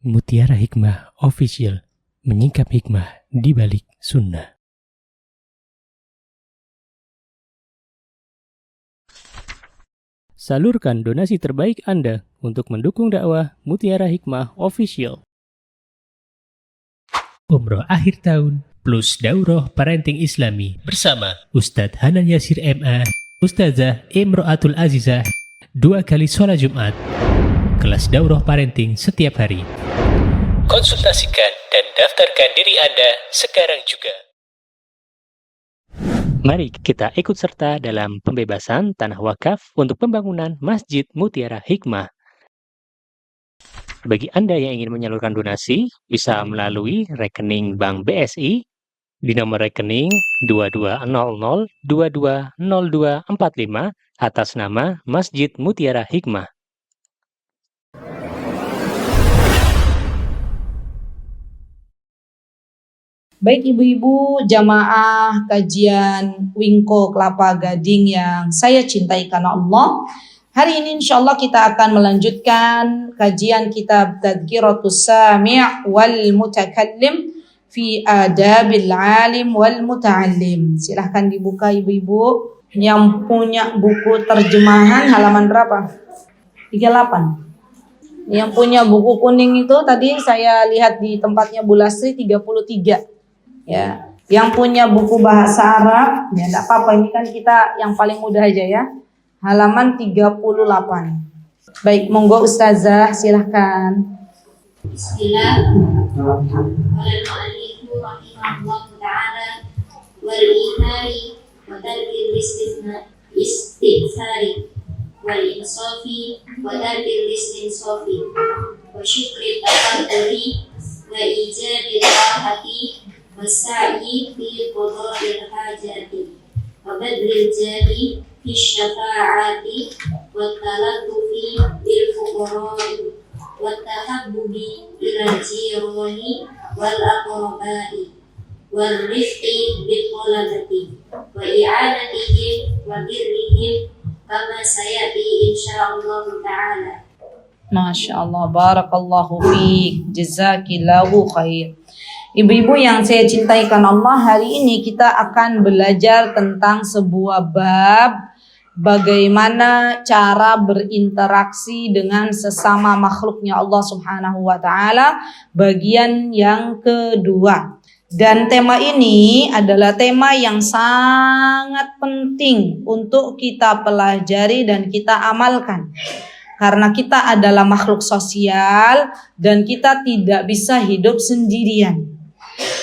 Mutiara Hikmah Official, menyingkap hikmah di balik sunnah. Salurkan donasi terbaik Anda untuk mendukung dakwah Mutiara Hikmah Official. Umroh akhir tahun plus Daurah Parenting Islami bersama Ustadz Hanan Yasir MA, Ustazah Imro'atul Azizah, 2 kali sholat Jumat. Kelas Daurah Parenting setiap hari. Konsultasikan dan daftarkan diri Anda sekarang juga. Mari kita ikut serta dalam pembebasan tanah wakaf untuk pembangunan Masjid Mutiara Hikmah. Bagi Anda yang ingin menyalurkan donasi, bisa melalui rekening Bank BSI di nomor rekening 2200220245 atas nama Masjid Mutiara Hikmah. Baik ibu-ibu jamaah kajian Wingko Kelapa Gading yang saya cintai karena Allah. Hari ini insya Allah kita akan melanjutkan kajian kitab Tadhkiratus Sami' wal Mutakallim fi Adabil Alim wal Muta'allim. Silahkan dibuka ibu-ibu yang punya buku terjemahan halaman berapa? 38. Yang punya buku kuning itu tadi saya lihat di tempatnya Bu Lasri 33. Ya, yang punya buku bahasa Arab, ya enggak apa-apa, ini kan kita yang paling mudah aja ya. Halaman 38. Baik, monggo Ustazah, silahkan. Bismillahirrahmanirrahim. Rahimahullah ta'ala wal ithari wa tarkil istithari wal insafi wa tarkil istinsafi wa syukri taqadduri wa ijabi rahati والسعي في قضاء الحاجات وبذل الجاه في الشفاعات والتلطف بالفقراء والتحبب إلى الجيران والأقرباء والرفق بالطلبة وإعانتهم وبرهم كما سيأتي إن شاء الله تعالى. Masya Allah, barakallahu fiik, jazakillahu khair. Ibu-ibu yang saya cintai karena Allah, hari ini kita akan belajar tentang sebuah bab bagaimana cara berinteraksi dengan sesama makhluknya Allah Subhanahu wa taala, bagian yang kedua. Dan tema ini adalah tema yang sangat penting untuk kita pelajari dan kita amalkan. Karena kita adalah makhluk sosial dan kita tidak bisa hidup sendirian.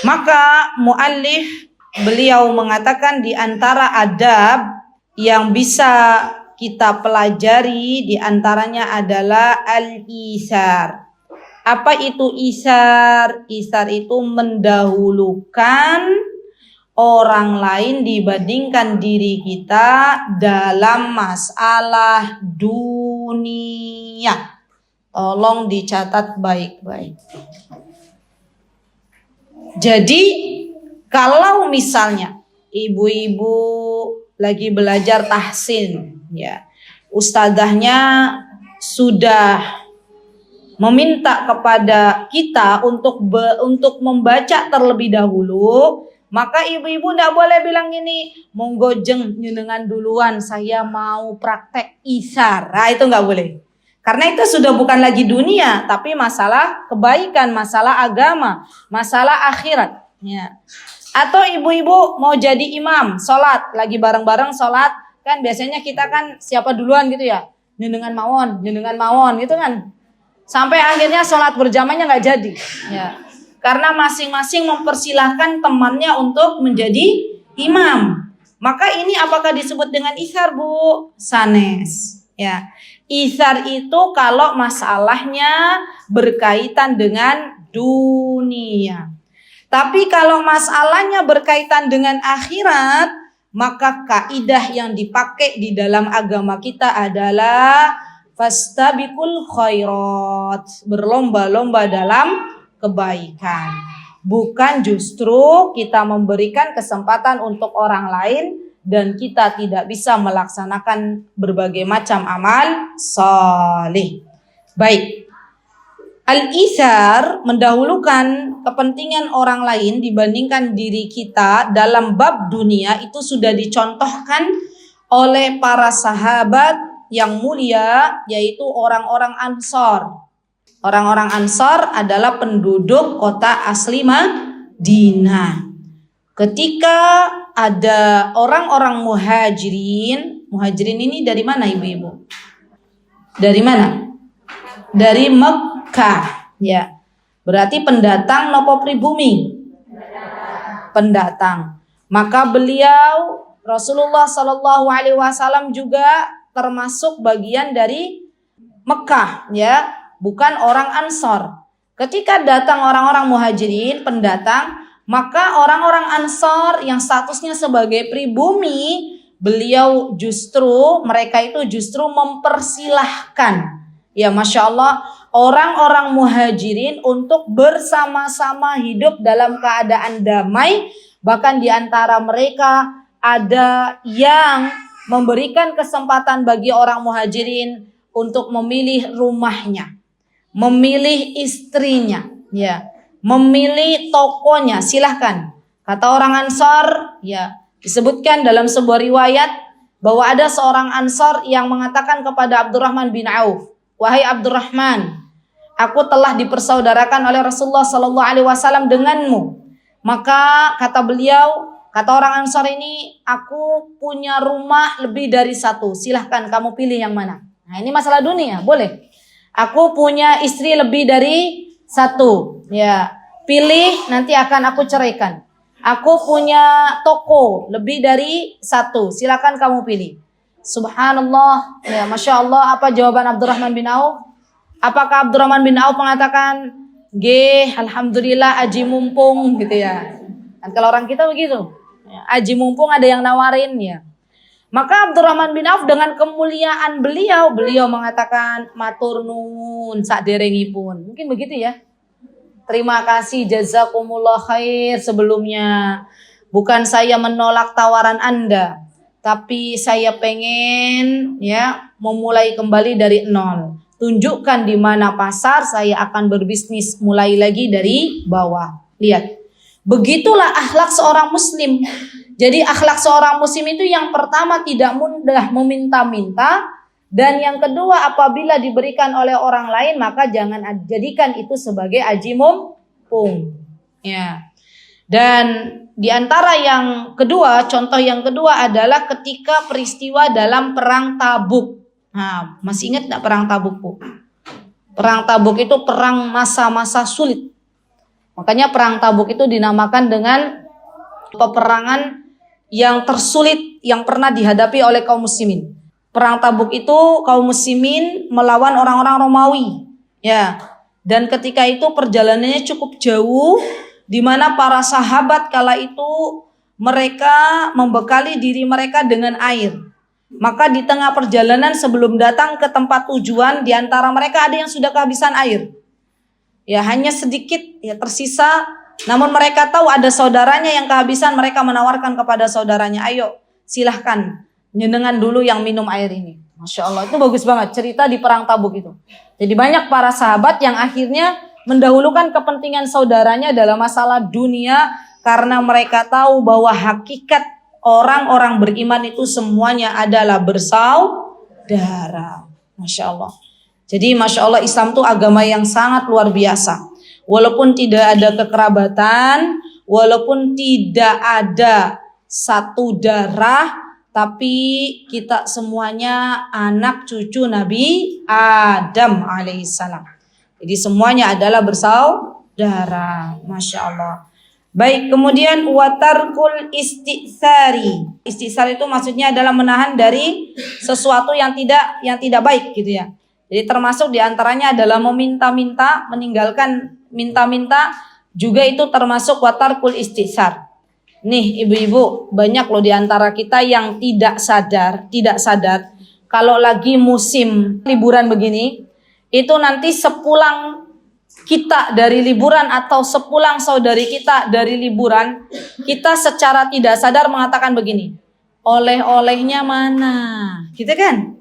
Maka muallif beliau mengatakan di antara adab yang bisa kita pelajari di antaranya adalah al-isar. Apa itu isar? Isar itu mendahulukan orang lain dibandingkan diri kita dalam masalah dunia. Tolong dicatat baik-baik. Jadi kalau misalnya ibu-ibu lagi belajar tahsin, ya, ustadzahnya sudah meminta kepada kita untuk membaca terlebih dahulu, maka ibu-ibu tidak boleh bilang ini, monggo jeng nyenengan duluan, saya mau praktek isar. Nah, itu nggak boleh. Karena itu sudah bukan lagi dunia, tapi masalah kebaikan, masalah agama, masalah akhirat. Ya. Atau ibu-ibu mau jadi imam, sholat, lagi bareng-bareng sholat, kan biasanya kita kan siapa duluan gitu ya, nyenengan mawon gitu kan. Sampai akhirnya sholat berjamaahnya nggak jadi. Ya. Karena masing-masing mempersilahkan temannya untuk menjadi imam. Maka ini apakah disebut dengan isar, Bu? Sanes. Ya. Isar itu kalau masalahnya berkaitan dengan dunia. Tapi kalau masalahnya berkaitan dengan akhirat, maka kaidah yang dipakai di dalam agama kita adalah fastabiqul khairat, berlomba-lomba dalam kebaikan. Bukan justru kita memberikan kesempatan untuk orang lain dan kita tidak bisa melaksanakan berbagai macam amal saleh. Baik. Al-ithar mendahulukan kepentingan orang lain dibandingkan diri kita dalam bab dunia itu sudah dicontohkan oleh para sahabat yang mulia, yaitu orang-orang Ansor. Orang-orang Ansor adalah penduduk kota asli Madinah. Ketika ada orang-orang muhajirin ini dari mana ibu-ibu? Dari mana? Dari Mekah, ya. Berarti pendatang nopo pribumi? Pendatang. Maka beliau Rasulullah Shallallahu Alaihi Wasallam juga termasuk bagian dari Mekah, ya, bukan orang Ansor. Ketika datang orang-orang muhajirin, pendatang, maka orang-orang Ansor yang statusnya sebagai pribumi, mereka itu justru mempersilahkan, ya Masya Allah, orang-orang muhajirin untuk bersama-sama hidup dalam keadaan damai. Bahkan di antara mereka ada yang memberikan kesempatan bagi orang muhajirin untuk memilih rumahnya, memilih istrinya, ya, memilih tokonya, silahkan. Kata orang Ansor, ya, disebutkan dalam sebuah riwayat bahwa ada seorang Ansor yang mengatakan kepada Abdurrahman bin Auf, wahai Abdurrahman, aku telah dipersaudarakan oleh Rasulullah Sallallahu Alaihi Wasallam denganmu. Maka kata beliau, kata orang Ansor ini, aku punya rumah lebih dari satu. Silahkan kamu pilih yang mana. Nah ini masalah dunia, boleh. Aku punya istri lebih dari satu. Ya, pilih, nanti akan aku ceraikan. Aku punya toko lebih dari satu. Silahkan kamu pilih. Subhanallah, ya Masya Allah. Apa jawaban Abdurrahman bin Auf? Apakah Abdurrahman bin Auf mengatakan, alhamdulillah aji mumpung gitu ya. Dan kalau orang kita begitu, ya, aji mumpung ada yang nawarin ya. Maka Abdurrahman bin Auf dengan kemuliaan beliau mengatakan matur nuwun saderengipun. Mungkin begitu ya. Terima kasih, jazakumullah khair sebelumnya. Bukan saya menolak tawaran Anda, tapi saya pengen ya memulai kembali dari nol. Tunjukkan di mana pasar, saya akan berbisnis mulai lagi dari bawah. Lihat. Begitulah akhlak seorang muslim. Jadi akhlak seorang muslim itu yang pertama tidak mudah meminta-minta, dan yang kedua apabila diberikan oleh orang lain maka jangan jadikan itu sebagai aji mumpung. Ya. Dan di antara yang kedua, contoh yang kedua adalah ketika peristiwa dalam perang Tabuk. Nah, masih ingat enggak perang Tabuk, Bu? Perang Tabuk itu perang masa-masa sulit. Makanya perang Tabuk itu dinamakan dengan peperangan yang tersulit yang pernah dihadapi oleh kaum muslimin. Perang Tabuk itu kaum muslimin melawan orang-orang Romawi, ya. Dan ketika itu perjalanannya cukup jauh, di mana para sahabat kala itu mereka membekali diri mereka dengan air. Maka di tengah perjalanan sebelum datang ke tempat tujuan, di antara mereka ada yang sudah kehabisan air. Ya hanya sedikit ya tersisa, namun mereka tahu ada saudaranya yang kehabisan, mereka menawarkan kepada saudaranya, ayo silahkan nyenengan dulu yang minum air ini. Masya Allah, itu bagus banget cerita di perang Tabuk itu. Jadi banyak para sahabat yang akhirnya mendahulukan kepentingan saudaranya dalam masalah dunia, karena mereka tahu bahwa hakikat orang-orang beriman itu semuanya adalah bersaudara. Masya Allah. Jadi Masya Allah, Islam itu agama yang sangat luar biasa. Walaupun tidak ada kekerabatan, walaupun tidak ada satu darah, tapi kita semuanya anak cucu Nabi Adam alaihissalam. Jadi semuanya adalah bersaudara. Masya Allah. Baik, kemudian watarkul istisari. Istisar itu maksudnya adalah menahan dari sesuatu yang tidak baik gitu ya. Jadi termasuk diantaranya adalah meminta-minta, meninggalkan minta-minta, juga itu termasuk watarkul istisar. Nih ibu-ibu, banyak loh diantara kita yang tidak sadar kalau lagi musim liburan begini, itu nanti sepulang kita dari liburan atau sepulang saudari kita dari liburan, kita secara tidak sadar mengatakan begini, oleh-olehnya mana? Gitu kan?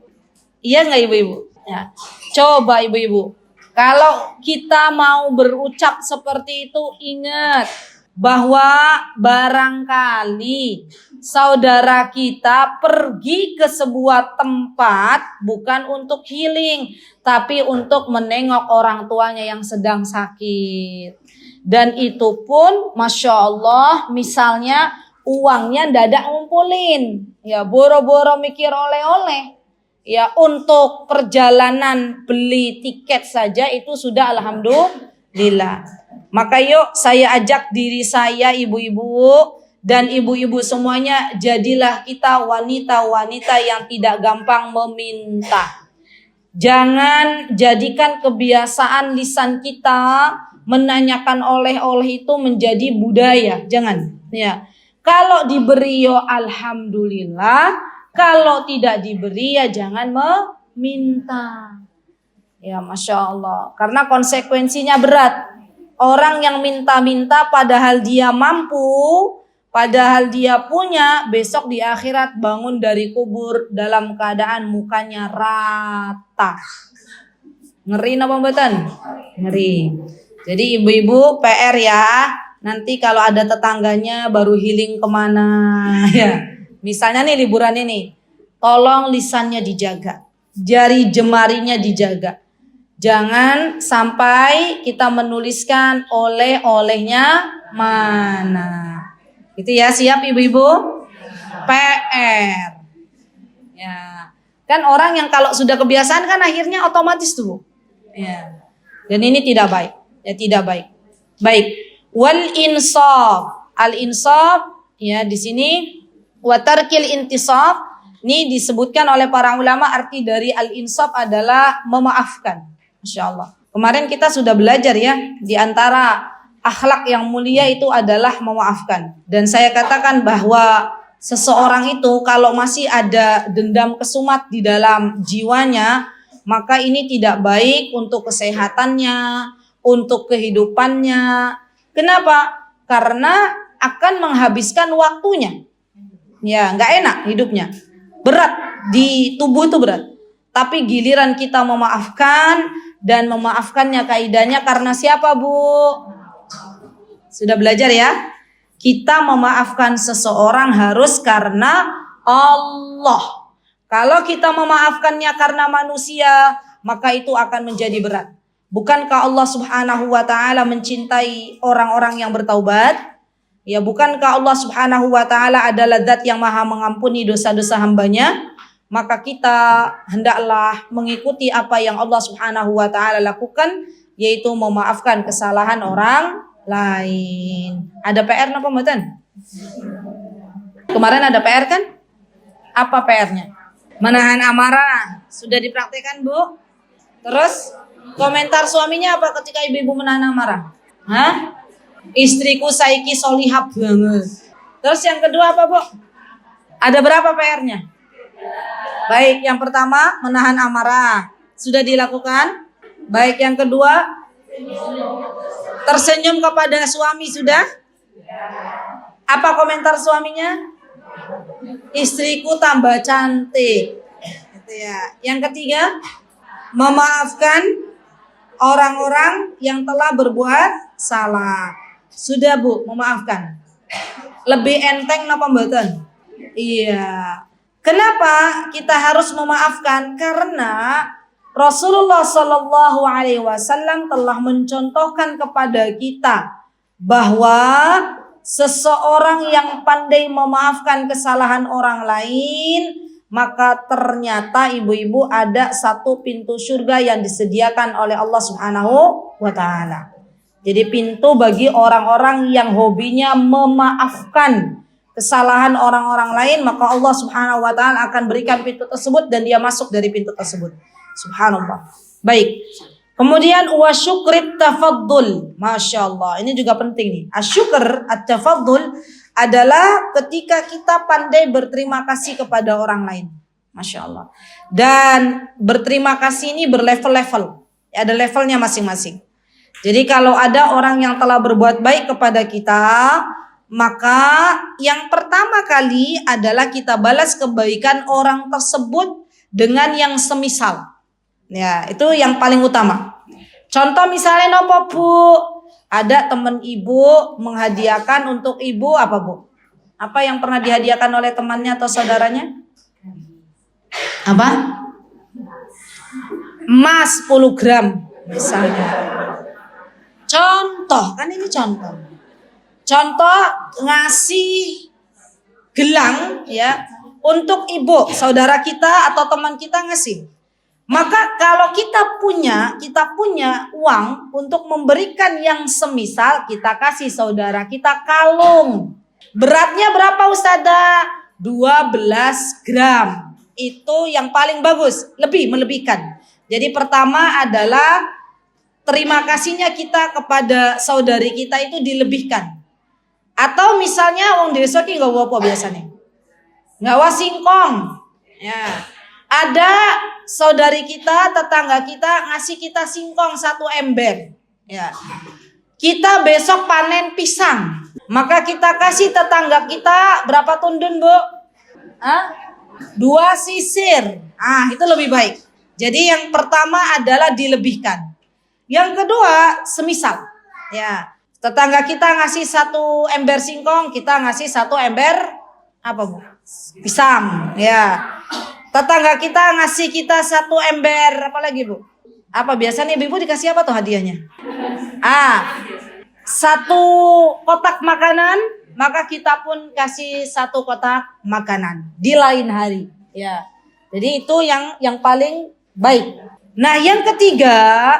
Iya nggak ibu-ibu? Ya. Coba ibu-ibu, Kalau kita mau berucap seperti itu, ingat bahwa barangkali saudara kita pergi ke sebuah tempat bukan untuk healing, tapi untuk menengok orang tuanya yang sedang sakit. Dan itu pun Masya Allah, misalnya uangnya dadak ngumpulin, ya boro-boro mikir oleh-oleh, ya untuk perjalanan beli tiket saja itu sudah alhamdulillah. Maka yuk saya ajak diri saya, ibu-ibu dan ibu-ibu semuanya, jadilah kita wanita-wanita yang tidak gampang meminta. Jangan jadikan kebiasaan lisan kita menanyakan oleh-oleh itu menjadi budaya. Jangan, ya. Kalau diberi yo alhamdulillah, kalau tidak diberi ya jangan meminta. Ya Masya Allah. Karena konsekuensinya berat. Orang yang minta-minta padahal dia mampu, padahal dia punya, besok di akhirat bangun dari kubur dalam keadaan mukanya rata. Ngeri napa mboten? Ngeri. Jadi ibu-ibu PR ya. Nanti kalau ada tetangganya baru healing kemana ya. Misalnya nih liburan ini, tolong lisannya dijaga, jari jemarinya dijaga. Jangan sampai kita menuliskan oleh-olehnya mana. Itu ya, siap ibu-ibu? PR. Ya. Kan orang yang kalau sudah kebiasaan kan akhirnya otomatis tuh. Ya. Dan ini tidak baik. Ya tidak baik. Baik. Wal insaf, al insaf ya di sini wa tarkil intisaf, ini disebutkan oleh para ulama arti dari al insaf adalah memaafkan. Masyaallah. Kemarin kita sudah belajar ya, di antara akhlak yang mulia itu adalah memaafkan. Dan saya katakan bahwa seseorang itu kalau masih ada dendam kesumat di dalam jiwanya, maka ini tidak baik untuk kesehatannya, untuk kehidupannya. Kenapa? Karena akan menghabiskan waktunya. Ya, nggak enak hidupnya. Berat di tubuh itu berat. Tapi giliran kita memaafkan dan memaafkannya kaidahnya karena siapa, Bu? Sudah belajar ya? Kita memaafkan seseorang harus karena Allah. Kalau kita memaafkannya karena manusia, maka itu akan menjadi berat. Bukankah Allah Subhanahu wa taala mencintai orang-orang yang bertaubat? Ya, bukankah Allah Subhanahu wa taala adalah zat yang Maha mengampuni dosa-dosa hambanya? Maka kita hendaklah mengikuti apa yang Allah Subhanahu wa taala lakukan, yaitu memaafkan kesalahan orang lain. Ada PR napa mboten? Kemarin ada PR kan? Apa PR-nya? Menahan amarah. Sudah dipraktikkan, Bu? Terus komentar suaminya apa ketika ibu-ibu menahan amarah? Hah? Istriku saiki solihah banget. Terus yang kedua apa, Bu? Ada berapa PR-nya? Baik, yang pertama menahan amarah. Sudah dilakukan? Baik, yang kedua tersenyum kepada suami sudah? Apa komentar suaminya? Istriku tambah cantik. Gitu ya. Yang ketiga, memaafkan orang-orang yang telah berbuat salah. Sudah, Bu, memaafkan. Lebih enteng napa mboten? Iya. Kenapa kita harus memaafkan? Karena Rasulullah Shallallahu Alaihi Wasallam telah mencontohkan kepada kita bahwa seseorang yang pandai memaafkan kesalahan orang lain, maka ternyata ibu-ibu ada satu pintu surga yang disediakan oleh Allah Subhanahu wa taala. Jadi pintu bagi orang-orang yang hobinya memaafkan kesalahan orang-orang lain, maka Allah Subhanahu wa taala akan berikan pintu tersebut dan dia masuk dari pintu tersebut. Subhanallah. Baik. Kemudian wa syukrit tafaddul. Masya Allah. Ini juga penting nih. Asyukur at-tafaddul adalah ketika kita pandai berterima kasih kepada orang lain. Masya Allah. Dan berterima kasih ini berlevel-level. Ada levelnya masing-masing. Jadi kalau ada orang yang telah berbuat baik kepada kita, maka yang pertama kali adalah kita balas kebaikan orang tersebut dengan yang semisal. Ya, itu yang paling utama. Contoh misalnya nopo Bu, ada teman ibu menghadiahkan untuk ibu apa Bu? Apa yang pernah dihadiahkan oleh temannya atau saudaranya? Apa? Emas 10 gram misalnya. Contoh, kan ini contoh. Contoh ngasih gelang ya untuk ibu, saudara kita atau teman kita ngasih. Maka kalau kita punya uang untuk memberikan yang semisal, kita kasih saudara kita kalung. Beratnya berapa Ustazah? 12 gram. Itu yang paling bagus, melebihkan. Jadi pertama adalah terima kasihnya kita kepada saudari kita itu dilebihkan. Atau misalnya wong desa ki nggawa apa biasanya? Nggawa singkong. Ya. Ada saudari kita, tetangga kita ngasih kita singkong 1 ember. Ya. Kita besok panen pisang. Maka kita kasih tetangga kita berapa tundun, Bu? 2 sisir. Itu lebih baik. Jadi yang pertama adalah dilebihkan. Yang kedua, semisal. Ya. Tetangga kita ngasih 1 ember singkong, kita ngasih 1 ember apa, Bu? Pisang. Ya. Tetangga kita ngasih kita 1 ember apa lagi, Bu? Apa biasanya ibu dikasih apa tuh hadiahnya? 1 kotak makanan, maka kita pun kasih 1 kotak makanan di lain hari. Ya. Jadi itu yang paling baik. Nah, yang ketiga,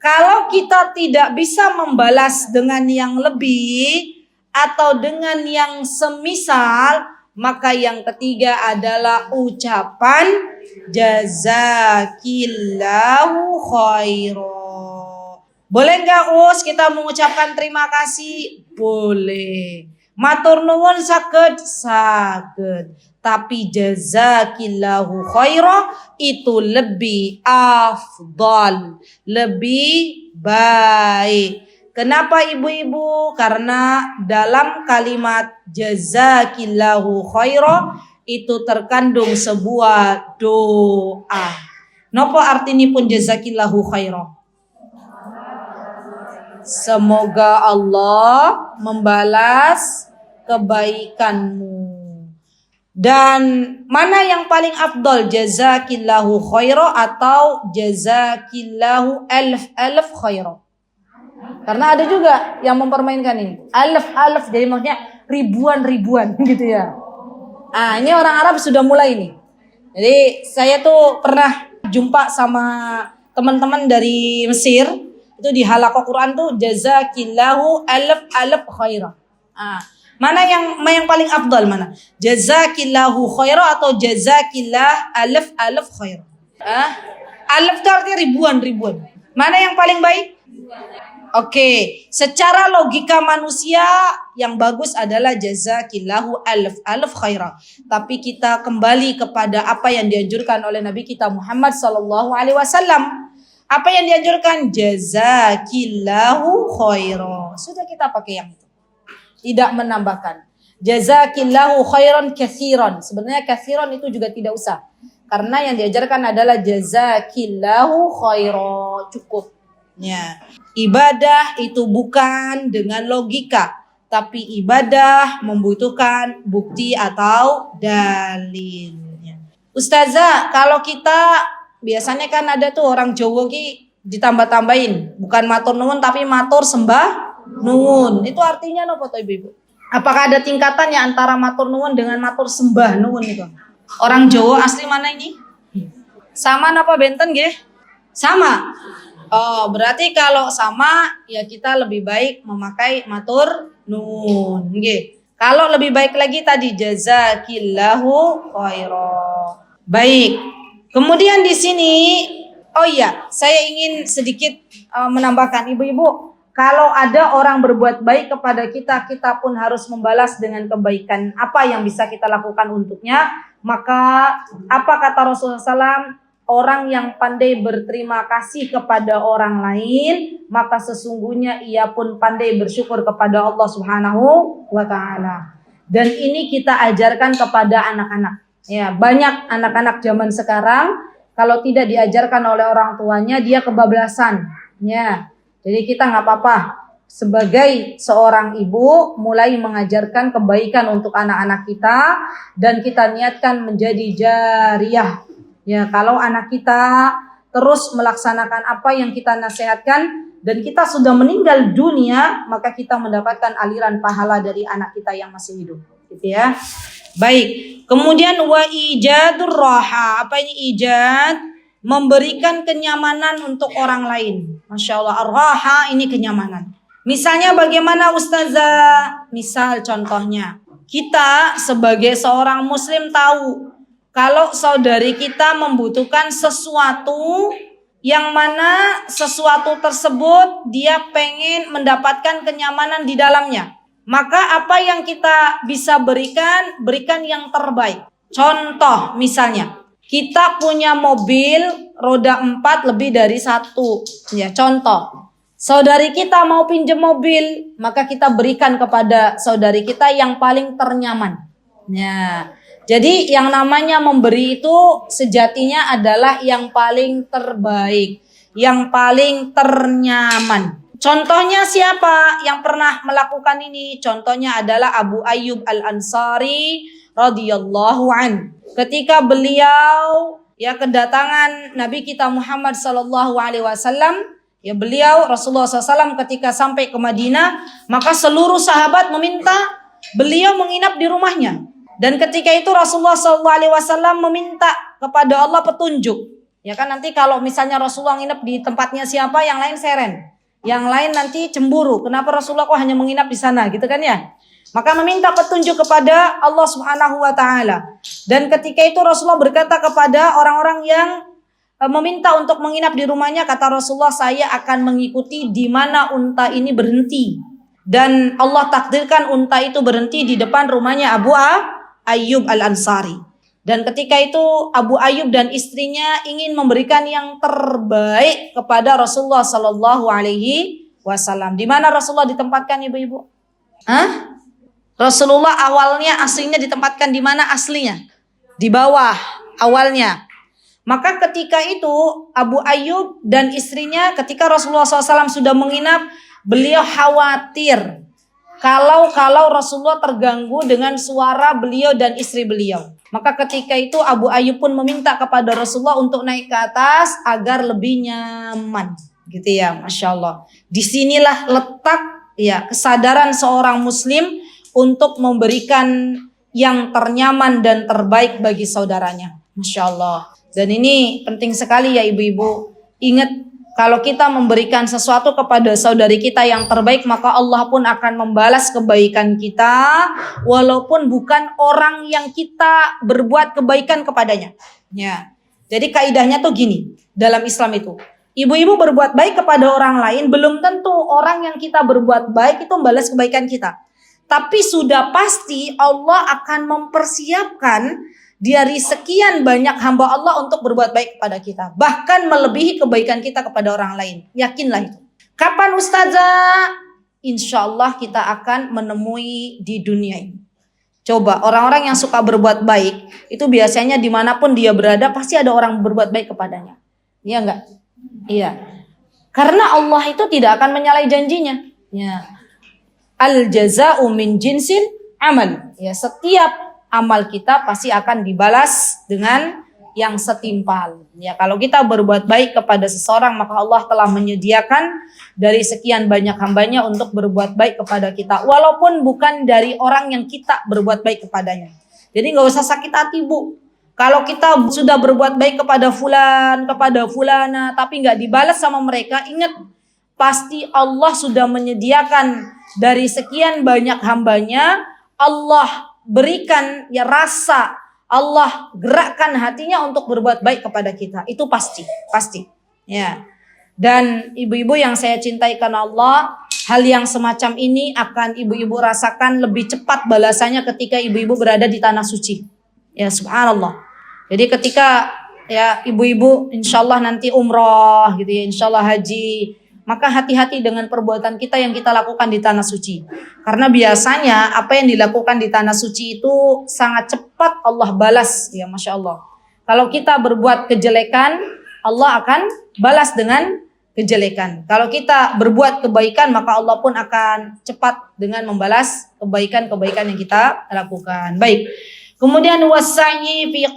kalau kita tidak bisa membalas dengan yang lebih atau dengan yang semisal, maka yang ketiga adalah ucapan jazakillahu khairan. Boleh enggak kita mengucapkan terima kasih? Boleh. Matur nuwun saged? Saged. Tapi jazakillahu khairan itu lebih afdal, lebih baik. Kenapa ibu-ibu? Karena dalam kalimat jazakillahu khairan itu terkandung sebuah doa. Napa artinipun jazakillahu khairan? Semoga Allah membalas kebaikanmu. Dan mana yang paling afdal, jazakillahu khairan atau jazakillahu alf khairan? Karena ada juga yang mempermainkan ini. Alf, jadi maksudnya ribuan gitu ya. Ini orang Arab sudah mulai nih. Jadi saya tuh pernah jumpa sama teman-teman dari Mesir. Itu di halaqah Quran tuh jazakillahu alf khairan. Mana yang paling afdal mana? Jazakillahu khairan atau jazakillah alf khairan? Alf itu artinya ribuan. Mana yang paling baik? Oke, secara logika manusia yang bagus adalah jazakillahu alf khairan. Tapi kita kembali kepada apa yang dianjurkan oleh Nabi kita Muhammad sallallahu alaihi wasallam. Apa yang dianjurkan? Jazakillahu khairan. Sudah kita pakai yang itu. Tidak menambahkan. Jazakillahu khairan katsiran. Sebenarnya katsiran itu juga tidak usah. Karena yang diajarkan adalah jazakillahu khairan. Cukup. Ya. Ibadah itu bukan dengan logika, tapi ibadah membutuhkan bukti atau dalilnya. Ustazah, kalau kita biasanya kan ada tuh orang Jawa ki ditambah-tambahin, bukan matur nuwun tapi matur sembah nuwun. Itu artinya nopo to Ibu? Apakah ada tingkatannya antara matur nuwun dengan matur sembah nuwun itu? Orang Jawa asli mana ini? Sama napa benten nggih? Sama. Oh, berarti kalau sama ya kita lebih baik memakai matur nuwun nggih. Kalau lebih baik lagi tadi jazakillahu khairan. Baik. Kemudian di sini saya ingin sedikit menambahkan ibu-ibu, kalau ada orang berbuat baik kepada kita, kita pun harus membalas dengan kebaikan apa yang bisa kita lakukan untuknya. Maka apa kata Rasulullah SAW? Orang yang pandai berterima kasih kepada orang lain, maka sesungguhnya ia pun pandai bersyukur kepada Allah Subhanahu wa taala. Dan ini kita ajarkan kepada anak-anak. Ya, banyak anak-anak zaman sekarang kalau tidak diajarkan oleh orang tuanya dia kebablasan. Ya, jadi kita nggak apa-apa sebagai seorang ibu mulai mengajarkan kebaikan untuk anak-anak kita dan kita niatkan menjadi jariyah. Ya, kalau anak kita terus melaksanakan apa yang kita nasihatkan dan kita sudah meninggal dunia, maka kita mendapatkan aliran pahala dari anak kita yang masih hidup, gitu ya. Baik. Kemudian wa ijadur raha. Apa ini ijad? Memberikan kenyamanan untuk orang lain. Masya Allah, ar-raha ini kenyamanan. Misalnya bagaimana Ustazah? Misal contohnya, kita sebagai seorang muslim tahu kalau saudari kita membutuhkan sesuatu yang mana sesuatu tersebut dia pengen mendapatkan kenyamanan di dalamnya. Maka apa yang kita bisa berikan yang terbaik. Contoh misalnya, kita punya mobil roda 4 lebih dari 1. Ya, contoh. Saudari kita mau pinjam mobil, maka kita berikan kepada saudari kita yang paling ternyaman. Ya. Jadi yang namanya memberi itu sejatinya adalah yang paling terbaik, yang paling ternyaman. Contohnya siapa yang pernah melakukan ini? Contohnya adalah Abu Ayyub Al-Ansari radhiyallahu an. Ketika beliau kedatangan Nabi kita Muhammad sallallahu alaihi wasallam, beliau Rasulullah SAW ketika sampai ke Madinah, maka seluruh sahabat meminta beliau menginap di rumahnya. Dan ketika itu Rasulullah SAW meminta kepada Allah petunjuk. Ya kan, nanti kalau misalnya Rasulullah nginep di tempatnya siapa, yang lain seren, yang lain nanti cemburu. Kenapa Rasulullah kok hanya menginap di sana, gitu kan ya? Maka meminta petunjuk kepada Allah Subhanahu wa taala. Dan ketika itu Rasulullah berkata kepada orang-orang yang meminta untuk menginap di rumahnya, kata Rasulullah, saya akan mengikuti di mana unta ini berhenti. Dan Allah takdirkan unta itu berhenti di depan rumahnya Abu Ayyub Al-Ansari. Dan ketika itu Abu Ayyub dan istrinya ingin memberikan yang terbaik kepada Rasulullah Sallallahu Alaihi Wasallam. Di mana Rasulullah ditempatkan, ibu-ibu? Rasulullah awalnya aslinya ditempatkan di mana aslinya? Di bawah awalnya. Maka ketika itu Abu Ayyub dan istrinya ketika Rasulullah SAW sudah menginap, beliau khawatir kalau Rasulullah terganggu dengan suara beliau dan istri beliau. Maka ketika itu Abu Ayyub pun meminta kepada Rasulullah untuk naik ke atas agar lebih nyaman, gitu ya, Masya Allah. Disinilah letak kesadaran seorang muslim untuk memberikan yang ternyaman dan terbaik bagi saudaranya, Masya Allah. Dan ini penting sekali ya ibu-ibu. Ingat, kalau kita memberikan sesuatu kepada saudari kita yang terbaik, maka Allah pun akan membalas kebaikan kita, walaupun bukan orang yang kita berbuat kebaikan kepadanya. Ya. Jadi kaidahnya tuh gini, dalam Islam itu, ibu-ibu berbuat baik kepada orang lain, belum tentu orang yang kita berbuat baik itu membalas kebaikan kita. Tapi sudah pasti Allah akan mempersiapkan dari sekian banyak hamba Allah untuk berbuat baik kepada kita. Bahkan melebihi kebaikan kita kepada orang lain. Yakinlah itu. Kapan Ustazah? Insya Allah kita akan menemui di dunia ini. Coba, orang-orang yang suka berbuat baik, itu biasanya dimanapun dia berada, pasti ada orang berbuat baik kepadanya. Iya enggak? Iya. Karena Allah itu tidak akan menyalahi janjinya. Ya. Al-jaza'u min jinsil amal. Ya, setiap amal kita pasti akan dibalas dengan yang setimpal. Ya, kalau kita berbuat baik kepada seseorang, maka Allah telah menyediakan dari sekian banyak hambanya untuk berbuat baik kepada kita, walaupun bukan dari orang yang kita berbuat baik kepadanya. Jadi nggak usah sakit hati, Bu. Kalau kita sudah berbuat baik kepada fulan, kepada fulana, tapi nggak dibalas sama mereka, ingat, pasti Allah sudah menyediakan dari sekian banyak hambanya, Allah berikan rasa, Allah gerakkan hatinya untuk berbuat baik kepada kita. Itu pasti. Ya. Dan ibu-ibu yang saya cintai karena Allah, hal yang semacam ini akan ibu-ibu rasakan lebih cepat balasannya ketika ibu-ibu berada di tanah suci. Ya, subhanallah. Jadi ketika ibu-ibu insyaallah nanti umroh gitu ya, insyaallah haji, maka hati-hati dengan perbuatan kita yang kita lakukan di tanah suci. Karena biasanya apa yang dilakukan di tanah suci itu sangat cepat Allah balas, ya Masya Allah. Kalau kita berbuat kejelekan, Allah akan balas dengan kejelekan. Kalau kita berbuat kebaikan, maka Allah pun akan cepat dengan membalas kebaikan-kebaikan yang kita lakukan. Baik. Kemudian was'i fi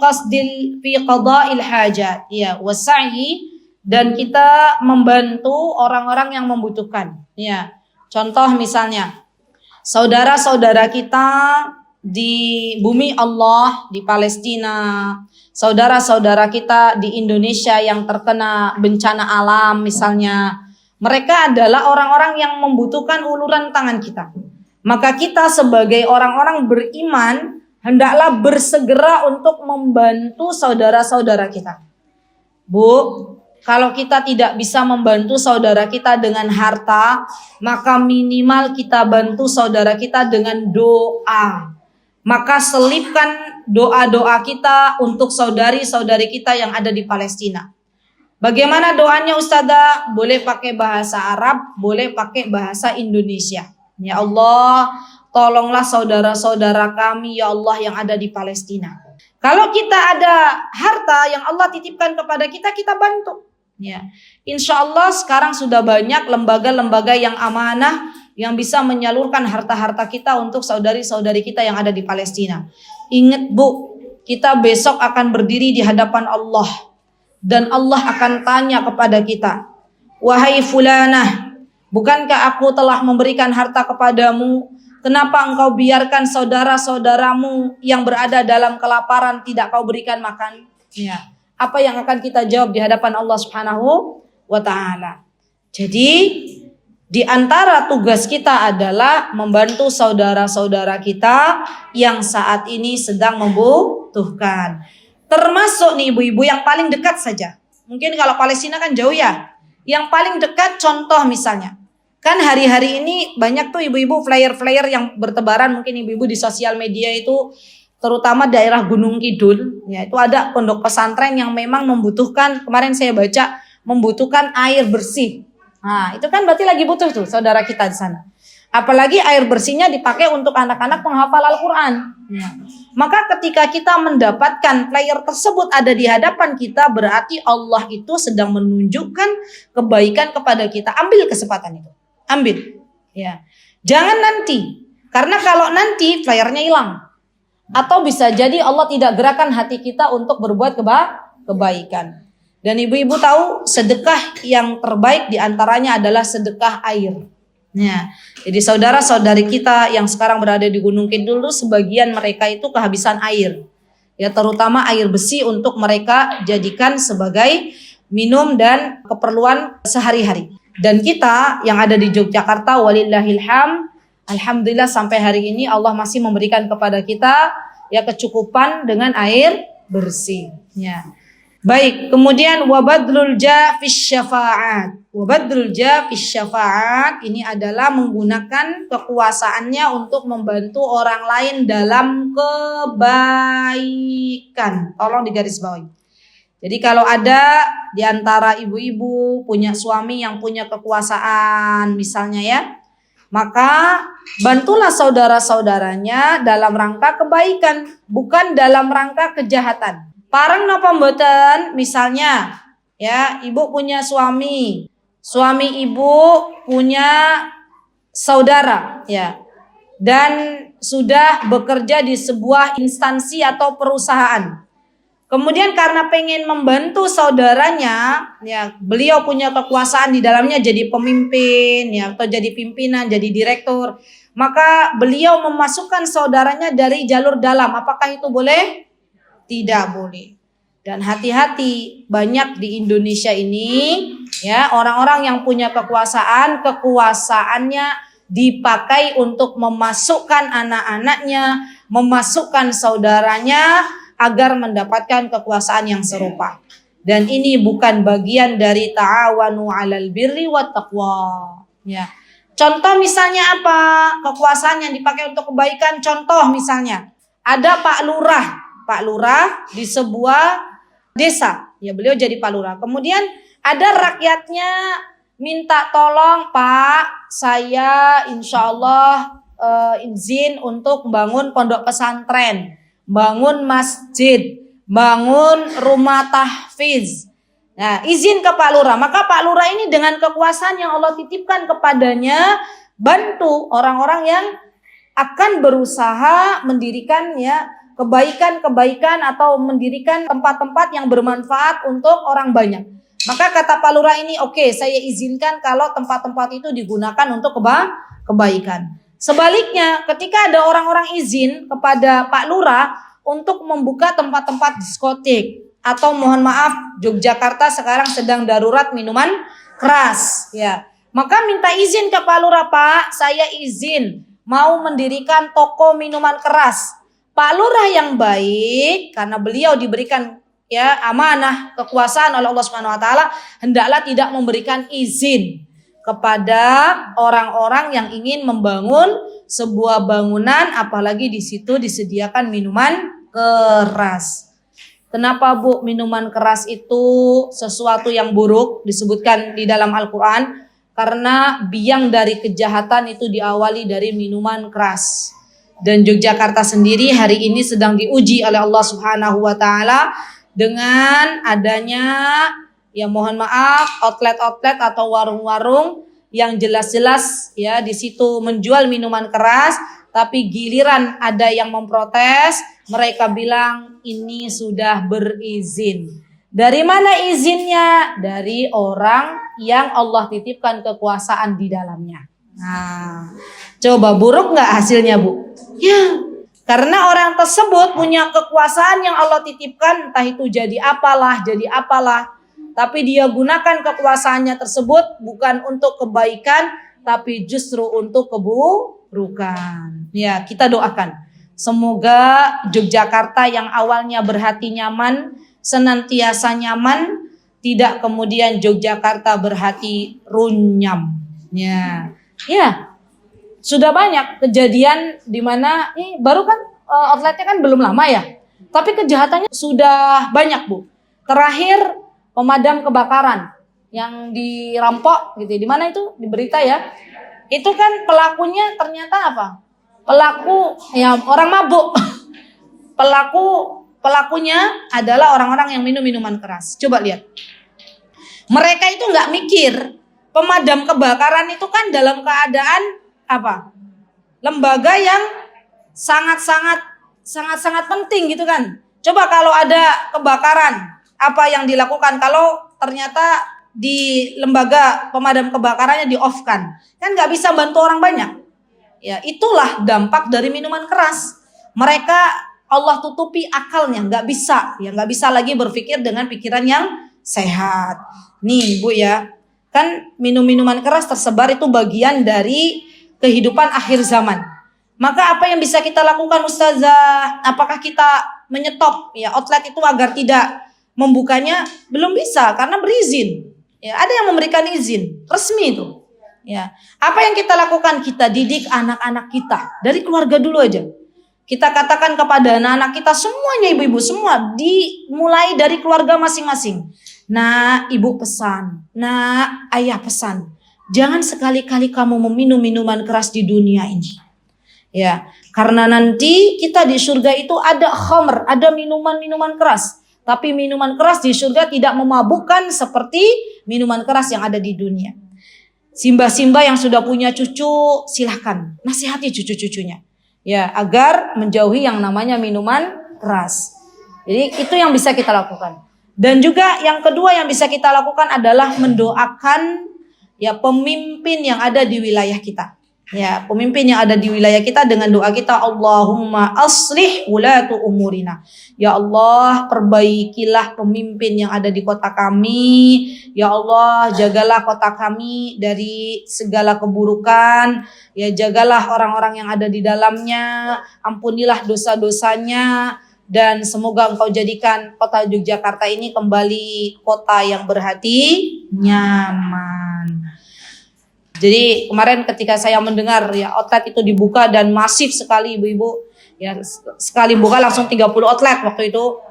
qada'il hajat. Ya, was'i, dan kita membantu orang-orang yang membutuhkan. Ya. Contoh misalnya saudara-saudara kita di bumi Allah, di Palestina, saudara-saudara kita di Indonesia yang terkena bencana alam misalnya, mereka adalah orang-orang yang membutuhkan uluran tangan kita. Maka kita sebagai orang-orang beriman hendaklah bersegera untuk membantu saudara-saudara kita. Bu, kalau kita tidak bisa membantu saudara kita dengan harta, maka minimal kita bantu saudara kita dengan doa. Maka selipkan doa-doa kita untuk saudari-saudari kita yang ada di Palestina. Bagaimana doanya Ustazah? Boleh pakai bahasa Arab, boleh pakai bahasa Indonesia. Ya Allah, tolonglah saudara-saudara kami ya Allah yang ada di Palestina. Kalau kita ada harta yang Allah titipkan kepada kita, kita bantu. Ya, insya Allah sekarang sudah banyak lembaga-lembaga yang amanah yang bisa menyalurkan harta-harta kita untuk saudari-saudari kita yang ada di Palestina. Ingat Bu, kita besok akan berdiri di hadapan Allah dan Allah akan tanya kepada kita, wahai fulanah, bukankah aku telah memberikan harta kepadamu? Kenapa engkau biarkan saudara-saudaramu yang berada dalam kelaparan tidak kau berikan makan? Ya. Apa yang akan kita jawab di hadapan Allah Subhanahu wa ta'ala? Jadi di antara tugas kita adalah membantu saudara-saudara kita yang saat ini sedang membutuhkan. Termasuk nih ibu-ibu yang paling dekat saja. Mungkin kalau Palestina kan jauh ya. Yang paling dekat contoh misalnya. Kan hari-hari ini banyak tuh ibu-ibu flyer-flyer yang bertebaran, mungkin ibu-ibu di sosial media itu, terutama daerah Gunung Kidul, ya itu ada pondok pesantren yang memang membutuhkan, kemarin saya baca, membutuhkan air bersih. Nah, itu kan berarti lagi butuh tuh saudara kita di sana. Apalagi air bersihnya dipakai untuk anak-anak penghafal Al-Quran. Ya. Maka ketika kita mendapatkan flyer tersebut ada di hadapan kita, berarti Allah itu sedang menunjukkan kebaikan kepada kita. Ambil kesempatan itu. Ambil. Ya. Jangan nanti. Karena kalau nanti flyernya hilang. Atau bisa jadi Allah tidak gerakan hati kita untuk berbuat kebaikan. Dan ibu-ibu tahu sedekah yang terbaik diantaranya adalah sedekah air. Ya. Jadi saudara-saudari kita yang sekarang berada di Gunung Kidul, sebagian mereka itu kehabisan air. Ya, terutama air besi untuk mereka jadikan sebagai minum dan keperluan sehari-hari. Dan kita yang ada di Yogyakarta, walillahilham, alhamdulillah sampai hari ini Allah masih memberikan kepada kita ya kecukupan dengan air bersih. Ya. Baik, kemudian wabadlul ja fis syafa'at. Wabadlul ja fis syafa'at ini adalah menggunakan kekuasaannya untuk membantu orang lain dalam kebaikan. Tolong digarisbawahi. Jadi kalau ada di antara ibu-ibu punya suami yang punya kekuasaan misalnya ya, maka bantulah saudara-saudaranya dalam rangka kebaikan, bukan dalam rangka kejahatan. Parang napa mboten, misalnya ya, ibu punya suami ibu punya saudara ya, dan sudah bekerja di sebuah instansi atau perusahaan. Kemudian karena pengen membantu saudaranya, ya beliau punya kekuasaan di dalamnya jadi pemimpin ya, atau jadi pimpinan, jadi direktur, maka beliau memasukkan saudaranya dari jalur dalam. Apakah itu boleh? Tidak boleh. Dan hati-hati, banyak di Indonesia ini ya orang-orang yang punya kekuasaannya dipakai untuk memasukkan anak-anaknya, memasukkan saudaranya agar mendapatkan kekuasaan yang serupa. Dan ini bukan bagian dari ta'awanu 'alal birri wat taqwa. Ya. Contoh misalnya apa? Kekuasaan yang dipakai untuk kebaikan. Contoh misalnya ada Pak Lurah di sebuah desa. Ya, beliau jadi Pak Lurah. Kemudian ada rakyatnya minta tolong, Pak, saya insya Allah izin untuk membangun pondok pesantren, bangun masjid, bangun rumah tahfiz. Nah, izin ke Pak Lurah. Maka Pak Lurah ini dengan kekuasaan yang Allah titipkan kepadanya, bantu orang-orang yang akan berusaha mendirikan ya kebaikan-kebaikan atau mendirikan tempat-tempat yang bermanfaat untuk orang banyak. Maka kata Pak Lurah ini, oke, saya izinkan kalau tempat-tempat itu digunakan untuk kebaikan. Sebaliknya, ketika ada orang-orang izin kepada Pak Lurah untuk membuka tempat-tempat diskotik, atau mohon maaf, Yogyakarta sekarang sedang darurat minuman keras, ya. Maka minta izin ke Pak Lurah, Pak, saya izin mau mendirikan toko minuman keras. Pak Lurah yang baik, karena beliau diberikan ya amanah kekuasaan oleh Allah Subhanahu wa taala, hendaklah tidak memberikan izin kepada orang-orang yang ingin membangun sebuah bangunan, apalagi di situ disediakan minuman keras. Kenapa Bu minuman keras itu sesuatu yang buruk disebutkan di dalam Al-Quran? Karena biang dari kejahatan itu diawali dari minuman keras. Dan Yogyakarta sendiri hari ini sedang diuji oleh Allah Subhanahu wa taala dengan adanya ya mohon maaf outlet-outlet atau warung-warung yang jelas-jelas ya di situ menjual minuman keras, tapi giliran ada yang memprotes, mereka bilang ini sudah berizin. Dari mana izinnya? Dari orang yang Allah titipkan kekuasaan di dalamnya. Nah, coba buruk nggak hasilnya Bu? Ya, karena orang tersebut punya kekuasaan yang Allah titipkan, entah itu jadi apalah, tapi dia gunakan kekuasaannya tersebut bukan untuk kebaikan, tapi justru untuk keburukan. Ya, kita doakan. Semoga Yogyakarta yang awalnya berhati nyaman, senantiasa nyaman, tidak kemudian Yogyakarta berhati runyam. Ya, sudah banyak kejadian di mana ini baru kan outletnya kan belum lama ya, tapi kejahatannya sudah banyak Bu. Terakhir pemadam kebakaran yang dirampok gitu, di mana itu di berita ya, itu kan pelakunya ternyata apa? Pelaku ya orang mabuk. Pelakunya adalah orang-orang yang minum minuman keras. Coba lihat. Mereka itu nggak mikir pemadam kebakaran itu kan dalam keadaan apa? Lembaga yang sangat-sangat penting gitu kan. Coba kalau ada kebakaran, apa yang dilakukan kalau ternyata di lembaga pemadam kebakarannya di-off-kan? Kan nggak bisa bantu orang banyak. Ya, itulah dampak dari minuman keras. Mereka Allah tutupi akalnya, nggak bisa lagi berpikir dengan pikiran yang sehat. Nih Bu ya, kan minuman keras tersebar itu bagian dari kehidupan akhir zaman. Maka apa yang bisa kita lakukan Ustazah? Apakah kita menyetop ya outlet itu agar tidak membukanya? Belum bisa karena berizin. Ya, ada yang memberikan izin resmi itu. Ya, apa yang kita lakukan? Kita didik anak-anak kita dari keluarga dulu aja. Kita katakan kepada anak-anak kita semuanya, ibu-ibu semua, dimulai dari keluarga masing-masing. Nah, ibu pesan, nah ayah pesan, jangan sekali-kali kamu meminum minuman keras di dunia ini. Ya, karena nanti kita di surga itu ada khamr, ada minuman-minuman keras. Tapi minuman keras di surga tidak memabukkan seperti minuman keras yang ada di dunia. Simba-simba yang sudah punya cucu, silahkan nasihati cucu-cucunya. Ya, agar menjauhi yang namanya minuman keras. Jadi itu yang bisa kita lakukan. Dan juga yang kedua yang bisa kita lakukan adalah mendoakan ya pemimpin yang ada di wilayah kita. Ya, pemimpin yang ada di wilayah kita dengan doa kita, Allahumma aslih wulatu umurina. Ya Allah, perbaikilah pemimpin yang ada di kota kami. Ya Allah, jagalah kota kami dari segala keburukan. Ya, jagalah orang-orang yang ada di dalamnya. Ampunilah dosa-dosanya. Dan semoga Engkau jadikan kota Yogyakarta ini kembali kota yang berhati nyaman. Jadi kemarin ketika saya mendengar ya outlet itu dibuka dan masif sekali ibu-ibu. Ya sekali buka langsung 30 outlet waktu itu.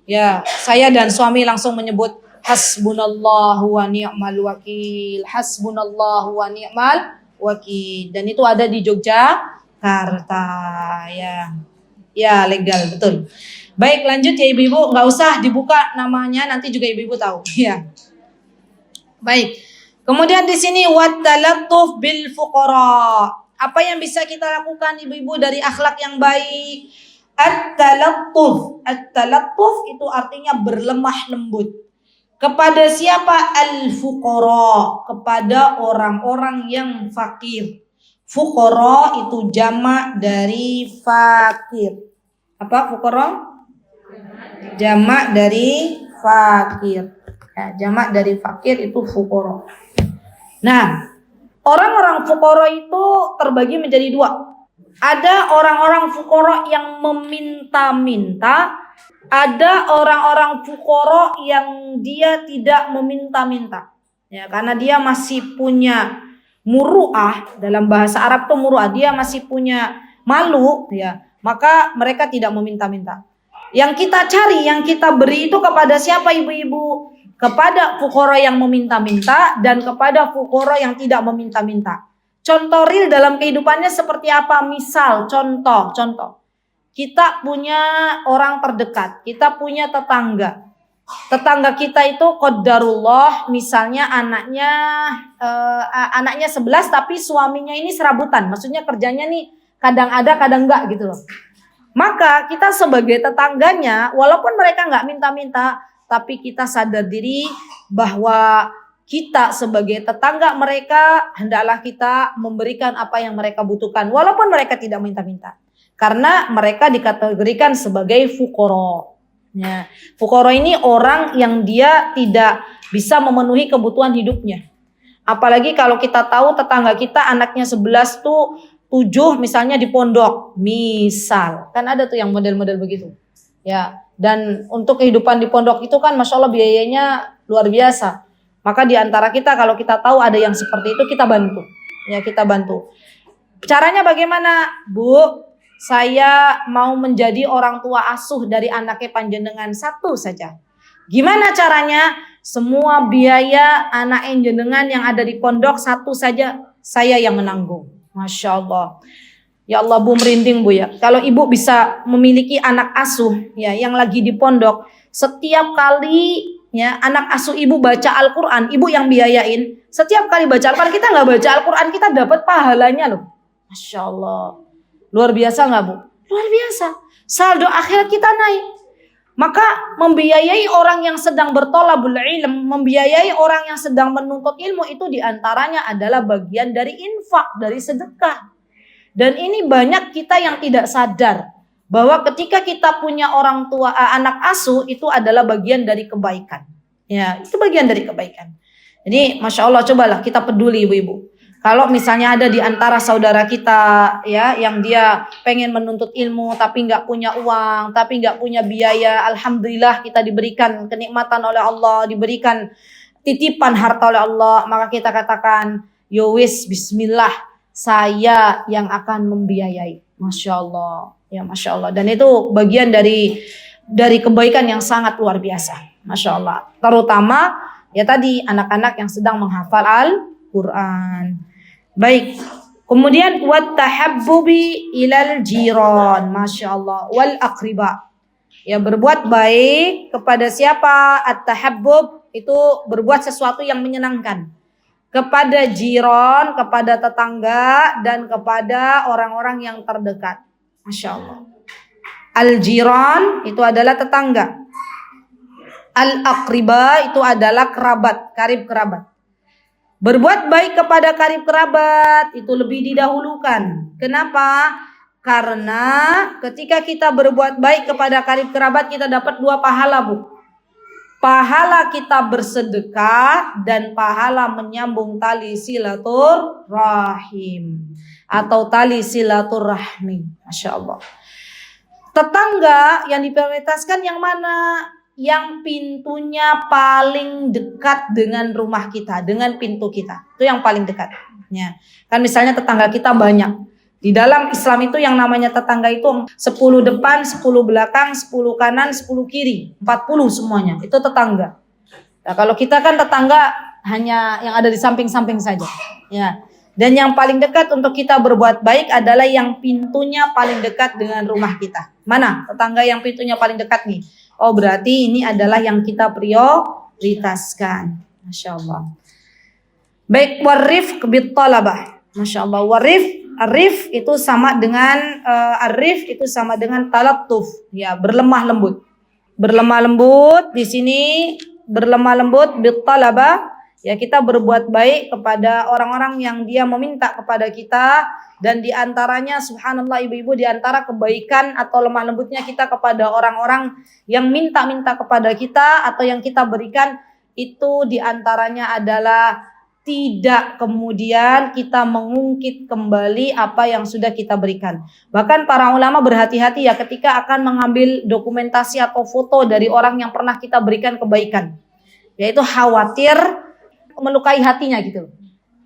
Ya saya dan suami langsung menyebut hasbunallahu wa ni'mal wakil. Hasbunallahu wa ni'mal wakil. Dan itu ada di Yogyakarta ya. Ya, legal, betul. Baik, lanjut ya ibu-ibu, nggak usah dibuka namanya, nanti juga ibu-ibu tahu. Ya. Baik. Kemudian di sini wattalattuf bil fuqara. Apa yang bisa kita lakukan ibu-ibu dari akhlak yang baik? At-talattuf. At-talattuf itu artinya berlemah lembut. Kepada siapa? Al-fuqara, kepada orang-orang yang fakir. Fuqara itu jamak dari fakir. Apa fuqara? Jamak dari fakir. Ya, jamak dari fakir itu fuqara. Nah, orang-orang fuqara itu terbagi menjadi dua. Ada orang-orang fuqara yang meminta-minta, ada orang-orang fuqara yang dia tidak meminta-minta. Ya, karena dia masih punya muru'ah, dalam bahasa Arab tuh muru'ah, dia masih punya malu, ya. Maka mereka tidak meminta-minta. Yang kita cari, yang kita beri itu kepada siapa ibu-ibu? Kepada fuqara yang meminta-minta dan kepada fuqara yang tidak meminta-minta. Contoh real dalam kehidupannya seperti apa? Misal, contoh. Kita punya orang terdekat, kita punya tetangga. Tetangga kita itu qadarullah, misalnya anaknya 11 tapi suaminya ini serabutan. Maksudnya kerjanya nih kadang ada, kadang enggak gitu loh. Maka kita sebagai tetangganya, walaupun mereka enggak minta-minta, tapi kita sadar diri bahwa kita sebagai tetangga mereka hendaklah kita memberikan apa yang mereka butuhkan walaupun mereka tidak minta-minta. Karena mereka dikategorikan sebagai fuqara. Ya, fuqara ini orang yang dia tidak bisa memenuhi kebutuhan hidupnya. Apalagi kalau kita tahu tetangga kita anaknya 11 tuh 7 misalnya di pondok. Misal, kan ada tuh yang model-model begitu. Ya, dan untuk kehidupan di pondok itu kan Masya Allah biayanya luar biasa. Maka di antara kita kalau kita tahu ada yang seperti itu kita bantu. Ya, kita bantu. Caranya bagaimana? Bu, saya mau menjadi orang tua asuh dari anaknya panjenengan satu saja. Gimana caranya? Semua biaya anak jenengan yang ada di pondok satu saja saya yang menanggung. Masya Allah. Ya Allah Bu, merinding Bu ya. Kalau ibu bisa memiliki anak asuh ya yang lagi di pondok, setiap kali ya anak asuh ibu baca Al-Quran, ibu yang biayain. Setiap kali baca Al-Quran, kita nggak baca Al-Quran, kita dapat pahalanya loh. Masya Allah. Luar biasa nggak Bu? Luar biasa. Saldo akhirat kita naik. Maka membiayai orang yang sedang bertolabul ilm, membiayai orang yang sedang menuntut ilmu itu diantaranya adalah bagian dari infak, dari sedekah. Dan ini banyak kita yang tidak sadar bahwa ketika kita punya orang tua, anak asuh itu adalah bagian dari kebaikan. Ya, itu bagian dari kebaikan. Jadi Masya Allah cobalah kita peduli ibu-ibu. Kalau misalnya ada di antara saudara kita ya yang dia pengen menuntut ilmu tapi nggak punya uang, tapi nggak punya biaya, alhamdulillah kita diberikan kenikmatan oleh Allah, diberikan titipan harta oleh Allah, maka kita katakan, yowis bismillah, saya yang akan membiayai. Masya Allah, ya Masya Allah. Dan itu bagian dari kebaikan yang sangat luar biasa. Masya Allah. Terutama ya tadi anak-anak yang sedang menghafal Al-Quran. Baik, kemudian wattahabbubi ilal jiran, Masya Allah, wal aqriba. Ya, berbuat baik kepada siapa? At-tahabbub itu berbuat sesuatu yang menyenangkan. Kepada jiran, kepada tetangga, dan kepada orang-orang yang terdekat. Masya Allah. Al-jiran itu adalah tetangga. Al-aqriba itu adalah kerabat, karib kerabat. Berbuat baik kepada karib kerabat itu lebih didahulukan. Kenapa? Karena ketika kita berbuat baik kepada karib kerabat kita dapat 2 pahala Bu. Pahala kita bersedekah dan pahala menyambung tali silaturahim atau tali silaturahmi. Masya Allah. Tetangga yang diprioritaskan yang mana? Yang pintunya paling dekat dengan rumah kita, dengan pintu kita. Itu yang paling dekat. Ya. Kan misalnya tetangga kita banyak. Di dalam Islam itu yang namanya tetangga itu 10 depan, 10 belakang, 10 kanan, 10 kiri. 40 semuanya. Itu tetangga. Nah, kalau kita kan tetangga hanya yang ada di samping-samping saja. Ya. Dan yang paling dekat untuk kita berbuat baik adalah yang pintunya paling dekat dengan rumah kita. Mana tetangga yang pintunya paling dekat nih? Oh, berarti ini adalah yang kita prioritaskan. Masya Allah. Baik, warifq bit talabah. Masya Allah. Arif itu sama dengan itu sama dengan talattuf, ya, berlemah lembut. Berlemah lembut di sini, berlemah lembut bit talabah. Ya, kita berbuat baik kepada orang-orang yang dia meminta kepada kita, dan diantaranya subhanallah ibu-ibu, diantara kebaikan atau lemah lembutnya kita kepada orang-orang yang minta-minta kepada kita atau yang kita berikan, itu diantaranya adalah tidak kemudian kita mengungkit kembali apa yang sudah kita berikan. Bahkan para ulama berhati-hati ya ketika akan mengambil dokumentasi atau foto dari orang yang pernah kita berikan kebaikan, yaitu khawatir melukai hatinya gitu.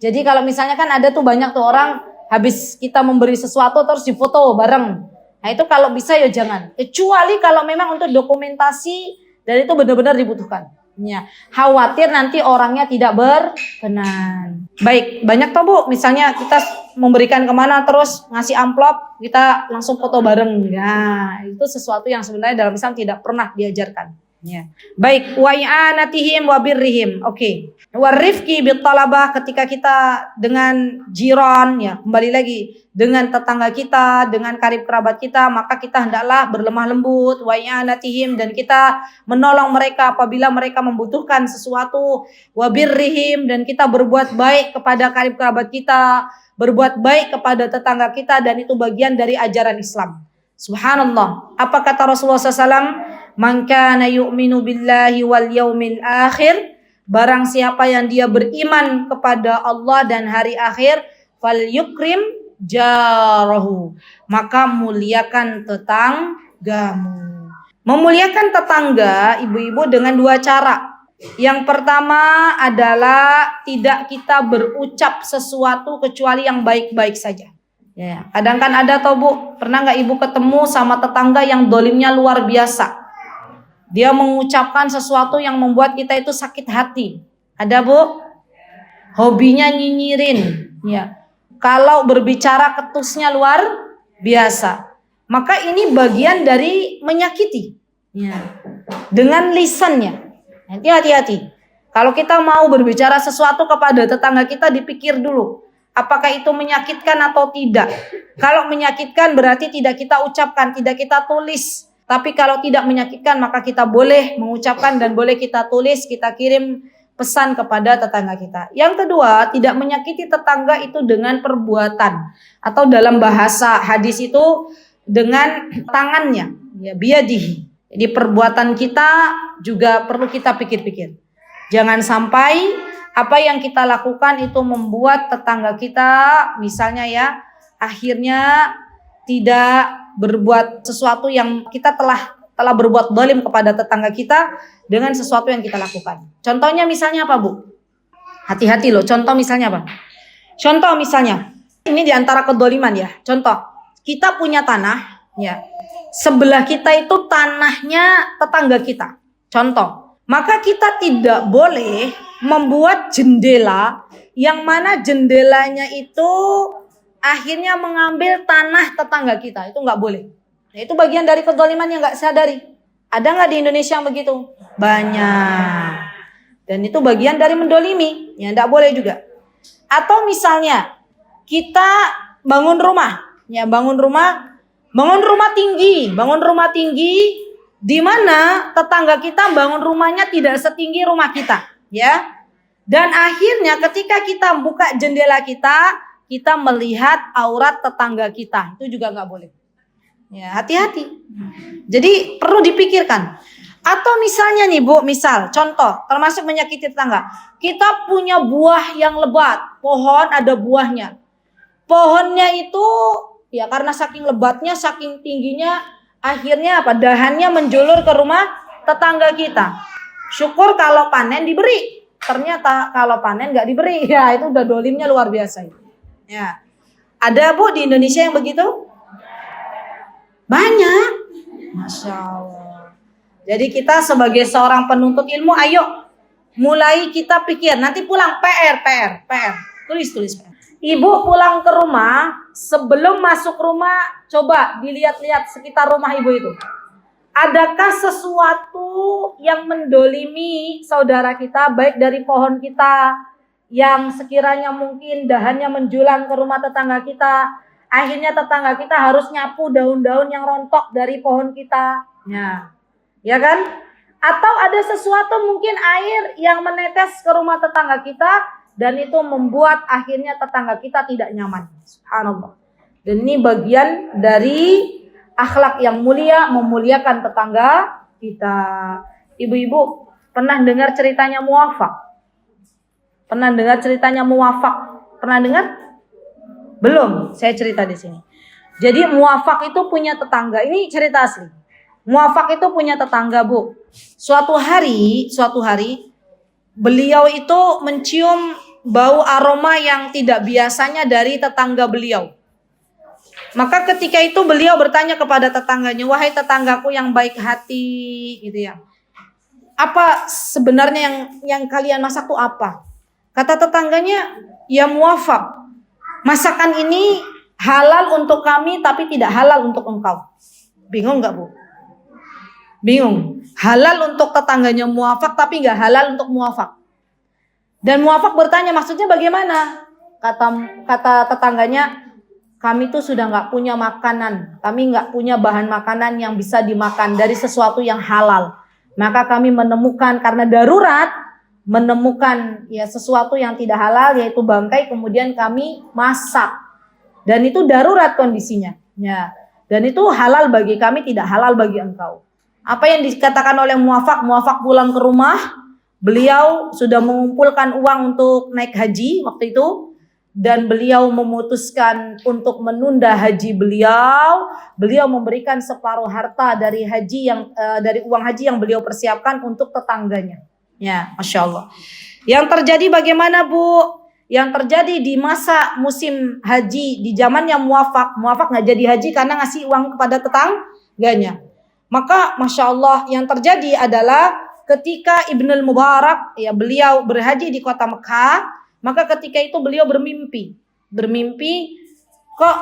Jadi kalau misalnya kan ada tuh banyak tuh orang habis kita memberi sesuatu terus difoto bareng. Nah itu kalau bisa ya jangan. Kecuali kalau memang untuk dokumentasi dan itu benar-benar dibutuhkan. Ya, khawatir nanti orangnya tidak berkenan. Baik, banyak tuh Bu. Misalnya kita memberikan kemana terus ngasih amplop kita langsung foto bareng. Nah itu sesuatu yang sebenarnya dalam Islam tidak pernah diajarkan. Ya. Baik, wa i'anatihim wa birrihim. Oke. Warifqi bit talabah, ketika kita dengan jiran, ya, kembali lagi dengan tetangga kita, dengan karib kerabat kita, maka kita hendaklah berlemah lembut, wa i'anatihim, dan kita menolong mereka apabila mereka membutuhkan sesuatu, wa birrihim, dan kita berbuat baik kepada karib kerabat kita, berbuat baik kepada tetangga kita, dan itu bagian dari ajaran Islam. Subhanallah. Apa kata Rasulullah SAW? Man kana yu'minu billahi wal yaumil akhir, barang siapa yang dia beriman kepada Allah dan hari akhir, fal yukrim jarahu, maka muliakan tetanggamu. Memuliakan tetangga ibu-ibu dengan dua cara. Yang pertama adalah tidak kita berucap sesuatu kecuali yang baik-baik saja. Ya, kadang kan ada toh Bu, pernah nggak ibu ketemu sama tetangga yang dolimnya luar biasa? Dia mengucapkan sesuatu yang membuat kita itu sakit hati. Ada Bu? Hobinya nyinyirin. Ya. Kalau berbicara ketusnya luar biasa. Maka ini bagian dari menyakiti. Ya. Dengan lisannya. Nanti hati-hati. Kalau kita mau berbicara sesuatu kepada tetangga kita, dipikir dulu. Apakah itu menyakitkan atau tidak? Kalau menyakitkan berarti tidak kita ucapkan, tidak kita tulis. Tapi kalau tidak menyakitkan maka kita boleh mengucapkan dan boleh kita tulis, kita kirim pesan kepada tetangga kita. Yang kedua, tidak menyakiti tetangga itu dengan perbuatan. Atau dalam bahasa hadis itu dengan tangannya. Ya, biyadihi. Jadi perbuatan kita juga perlu kita pikir-pikir. Jangan sampai apa yang kita lakukan itu membuat tetangga kita misalnya ya akhirnya tidak berbuat sesuatu yang kita telah berbuat zalim kepada tetangga kita dengan sesuatu yang kita lakukan. Contohnya misalnya apa Bu? Hati-hati loh, contoh misalnya apa? Contoh misalnya, ini diantara kedoliman ya. Contoh, kita punya tanah ya. Sebelah kita itu tanahnya tetangga kita. Contoh, maka kita tidak boleh membuat jendela yang mana jendelanya itu akhirnya mengambil tanah tetangga kita. Itu nggak boleh. Nah, itu bagian dari kezaliman yang nggak sadari. Ada nggak di Indonesia yang begitu? Banyak. Dan itu bagian dari mendolimi. Ya nggak boleh juga. Atau misalnya kita bangun rumah. Ya bangun rumah tinggi. Di mana tetangga kita bangun rumahnya tidak setinggi rumah kita. Ya. Dan akhirnya ketika kita buka jendela kita melihat aurat tetangga kita. Itu juga nggak boleh. Ya, hati-hati. Jadi perlu dipikirkan. Atau misalnya nih Bu, misal contoh termasuk menyakiti tetangga. Kita punya buah yang lebat, pohon ada buahnya. Pohonnya itu ya karena saking lebatnya, saking tingginya, akhirnya apa? Dahannya menjulur ke rumah tetangga kita. Syukur kalau panen diberi. Ternyata kalau panen nggak diberi, ya itu udah dolimnya luar biasa. Ya, ada Bu di Indonesia yang begitu? Banyak, Masya Allah. Jadi kita sebagai seorang penuntut ilmu, ayo mulai kita pikir. Nanti pulang PR, tulis PR. Ibu pulang ke rumah, sebelum masuk rumah, coba dilihat-lihat sekitar rumah ibu itu. Adakah sesuatu yang mendolimi saudara kita, baik dari pohon kita, yang sekiranya mungkin dahannya menjulang ke rumah tetangga kita, akhirnya tetangga kita harus nyapu daun-daun yang rontok dari pohon kita. Ya kan? Atau ada sesuatu mungkin air yang menetes ke rumah tetangga kita, dan itu membuat akhirnya tetangga kita tidak nyaman. Subhanallah. Dan ini bagian dari akhlak yang mulia, memuliakan tetangga kita. Ibu-ibu pernah dengar ceritanya Muwafaq? Pernah dengar ceritanya Muwafaq? Pernah dengar? Belum, saya cerita di sini. Jadi Muwafaq itu punya tetangga. Ini cerita asli. Muwafaq itu punya tetangga, Bu. Suatu hari beliau itu mencium bau aroma yang tidak biasanya dari tetangga beliau. Maka ketika itu beliau bertanya kepada tetangganya, "Wahai tetanggaku yang baik hati," gitu ya. "Apa sebenarnya yang kalian masak tuh apa?" Kata tetangganya, "Ya Muwafaq, masakan ini halal untuk kami tapi tidak halal untuk engkau." Bingung nggak, Bu? Bingung. Halal untuk tetangganya Muwafaq tapi nggak halal untuk Muwafaq. Dan Muwafaq bertanya, maksudnya bagaimana? Kata tetangganya, "Kami tuh sudah nggak punya makanan. Kami nggak punya bahan makanan yang bisa dimakan dari sesuatu yang halal. Maka kami menemukan, karena darurat, menemukan ya sesuatu yang tidak halal, yaitu bangkai, kemudian kami masak. Dan itu darurat kondisinya. Ya. Dan itu halal bagi kami, tidak halal bagi engkau." Apa yang dikatakan oleh Muwafaq? Muwafaq pulang ke rumah. Beliau sudah mengumpulkan uang untuk naik haji waktu itu, dan beliau memutuskan untuk menunda haji beliau. Beliau memberikan separuh harta dari dari uang haji yang beliau persiapkan untuk tetangganya. Ya, Masya Allah. Yang terjadi bagaimana, Bu? Yang terjadi di masa musim haji di zamannya Muwafaq nggak jadi haji karena ngasih uang kepada tetangganya. Maka Masya Allah yang terjadi adalah ketika Ibnul Mubarak, ya beliau berhaji di kota Mekah, maka ketika itu beliau bermimpi kok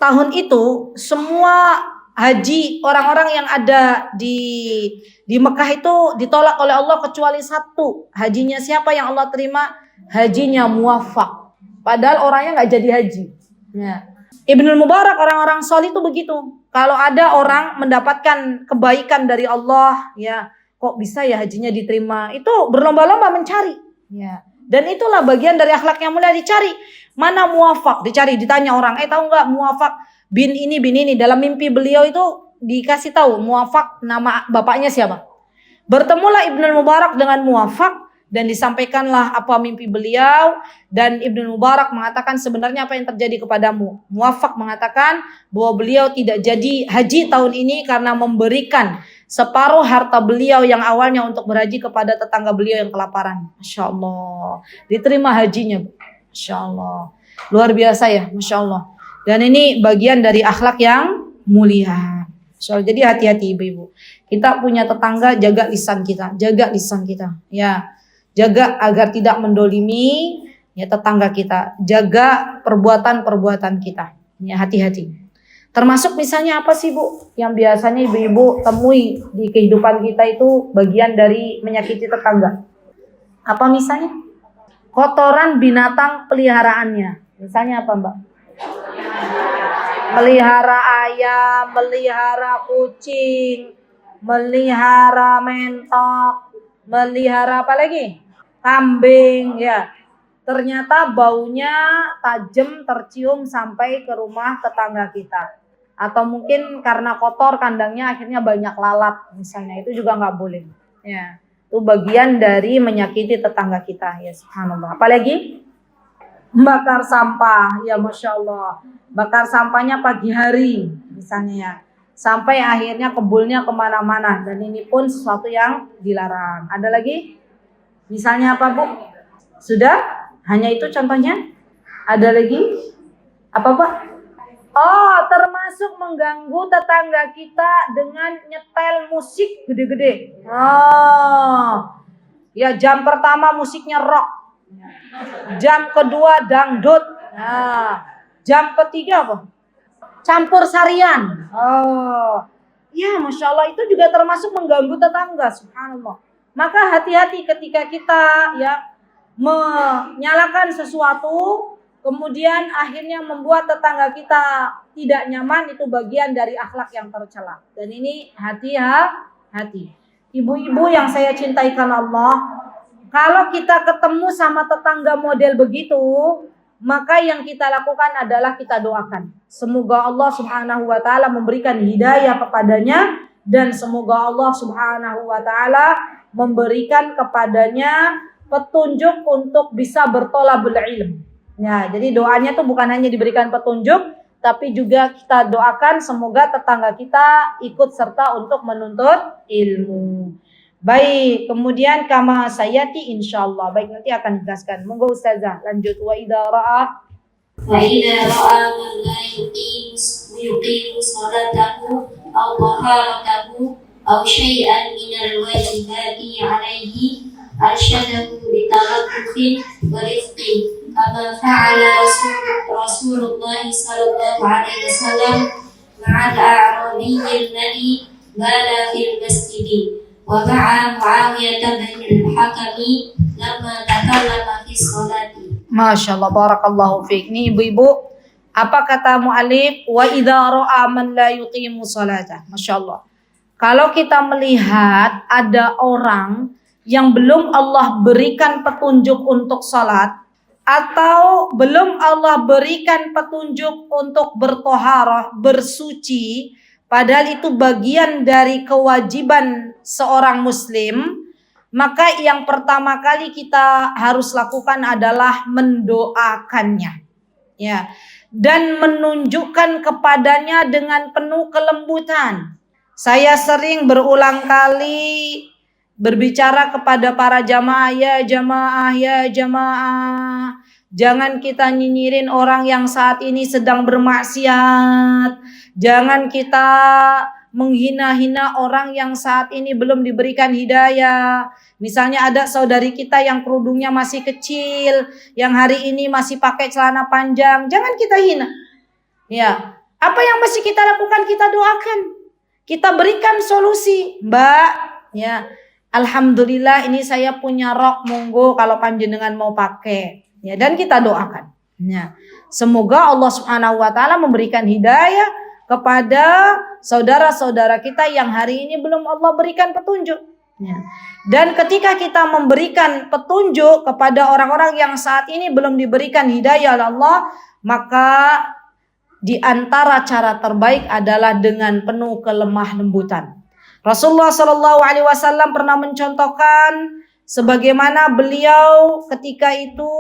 tahun itu semua haji orang-orang yang ada di Mekah itu ditolak oleh Allah kecuali satu. Hajinya siapa yang Allah terima? Hajinya Muwafaq. Padahal orangnya nggak jadi haji. Ya. Ibnul Mubarak, orang-orang soleh itu begitu. Kalau ada orang mendapatkan kebaikan dari Allah, ya kok bisa ya hajinya diterima? Itu berlomba-lomba mencari. Ya. Dan itulah bagian dari akhlak yang mulia, dicari. Mana Muwafaq? Dicari, ditanya orang, tahu nggak Muwafaq bin ini. Dalam mimpi beliau itu dikasih tahu Muwafaq nama bapaknya siapa. Bertemulah Ibnul Mubarak dengan Muwafaq dan disampaikanlah apa mimpi beliau, dan Ibnul Mubarak mengatakan sebenarnya apa yang terjadi kepadamu. Muwafaq mengatakan bahwa beliau tidak jadi haji tahun ini karena memberikan separuh harta beliau yang awalnya untuk berhaji kepada tetangga beliau yang kelaparan. Masya Allah. Diterima hajinya. Masya Allah. Luar biasa ya. Masya Allah. Dan ini bagian dari akhlak yang mulia. Masya Allah. Jadi hati-hati ibu-ibu. Kita punya tetangga, jaga lisan kita. Jaga lisan kita. Ya. Jaga agar tidak mendolimi ya tetangga kita. Jaga perbuatan-perbuatan kita. Ya, hati-hati. Termasuk misalnya apa sih Bu yang biasanya ibu-ibu temui di kehidupan kita itu bagian dari menyakiti tetangga? Apa misalnya? Kotoran binatang peliharaannya. Misalnya apa Mbak? Melihara ayam, melihara kucing, melihara mentok, melihara apa lagi? Kambing ya. Ternyata baunya tajam, tercium sampai ke rumah tetangga kita. Atau mungkin karena kotor kandangnya akhirnya banyak lalat misalnya, itu juga nggak boleh. Ya, itu bagian dari menyakiti tetangga kita. Ya subhanallah. Apalagi bakar sampah, ya Masya Allah. Bakar sampahnya pagi hari misalnya ya. Sampai akhirnya kebulnya kemana-mana. Dan ini pun sesuatu yang dilarang. Ada lagi? Misalnya apa Bu? Sudah? Hanya itu contohnya? Ada lagi? Apa Pak? Oh, termasuk mengganggu tetangga kita dengan nyetel musik gede-gede. Oh, ya jam pertama musiknya rock. Jam kedua dangdut. Nah, jam ketiga apa? Campur sarian. Oh, ya Masya Allah itu juga termasuk mengganggu tetangga, subhanallah. Maka hati-hati ketika kita ya menyalakan sesuatu, kemudian akhirnya membuat tetangga kita tidak nyaman, itu bagian dari akhlak yang tercela. Dan ini hati-hati. Ibu-ibu yang saya cintai karena Allah, kalau kita ketemu sama tetangga model begitu, maka yang kita lakukan adalah kita doakan. Semoga Allah Subhanahu wa taala memberikan hidayah kepadanya dan semoga Allah Subhanahu wa taala memberikan kepadanya petunjuk untuk bisa bertolabul ilm. Ya, jadi doanya tuh bukan hanya diberikan petunjuk, tapi juga kita doakan semoga tetangga kita ikut serta untuk menuntut ilmu. Baik, kemudian kama sayati insyaallah. Baik, nanti akan dijelaskan. Monggo Ustazah, lanjut. Wa idza ra'a man la yuqimu salatahu aw taharatahu aw syai'an minal wajibati 'alaihi arsyadahu bitaraddufin wa rifqin kama fa'ala Rasulullah sallallahu alaihi wasallam ma'al a'rabiyyi alladhi bala fil masjid wa ma'a Muawiyah bin al-Hakami lamma takallama fi sholati. Masya Allah, barakallahu fiik. Nih ibu-ibu, apa kata mu'alif? Wa idza ra'a man la yuqimu salata. Masya Allah. Kalau kita melihat ada orang yang belum Allah berikan petunjuk untuk salat, atau belum Allah berikan petunjuk untuk bertoharah, bersuci, padahal itu bagian dari kewajiban seorang muslim, maka yang pertama kali kita harus lakukan adalah mendoakannya, ya, dan menunjukkan kepadanya dengan penuh kelembutan. Saya sering berulang kali berbicara kepada para jamaah, ya jamaah, jangan kita nyinyirin orang yang saat ini sedang bermaksiat. Jangan kita menghina-hina orang yang saat ini belum diberikan hidayah. Misalnya ada saudari kita yang kerudungnya masih kecil, yang hari ini masih pakai celana panjang, jangan kita hina. Ya, apa yang mesti kita lakukan? Kita doakan. Kita berikan solusi, Mbak. Ya, alhamdulillah ini saya punya rok, monggo kalau panjenengan mau pakai. Ya, dan kita doakan. Ya, semoga Allah Subhanahu wa taala memberikan hidayah kepada saudara-saudara kita yang hari ini belum Allah berikan petunjuk. Ya. Dan ketika kita memberikan petunjuk kepada orang-orang yang saat ini belum diberikan hidayah oleh Allah, maka di antara cara terbaik adalah dengan penuh kelemah lembutan. Rasulullah Shallallahu Alaihi Wasallam pernah mencontohkan sebagaimana beliau ketika itu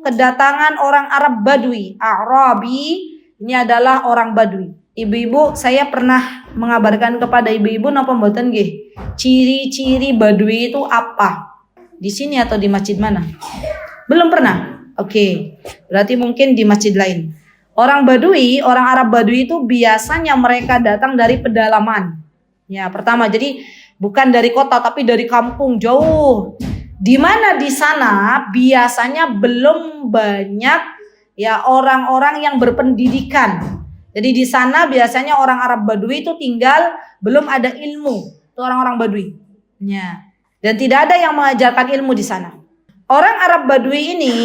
kedatangan orang Arab Badui, Arabi, ini adalah orang Badui. Ibu-ibu, saya pernah mengabarkan kepada ibu-ibu napa mboten nggih? Ciri-ciri Badui itu apa? Di sini atau di masjid mana? Belum pernah? Oke. Berarti mungkin di masjid lain. Orang Badui, orang Arab Badui itu biasanya mereka datang dari pedalaman. Ya, pertama jadi bukan dari kota tapi dari kampung jauh. Di mana di sana biasanya belum banyak ya orang-orang yang berpendidikan. Jadi di sana biasanya orang Arab Badui itu tinggal, belum ada ilmu. Itu orang-orang Badui. Ya. Dan tidak ada yang mengajarkan ilmu di sana. Orang Arab Badui ini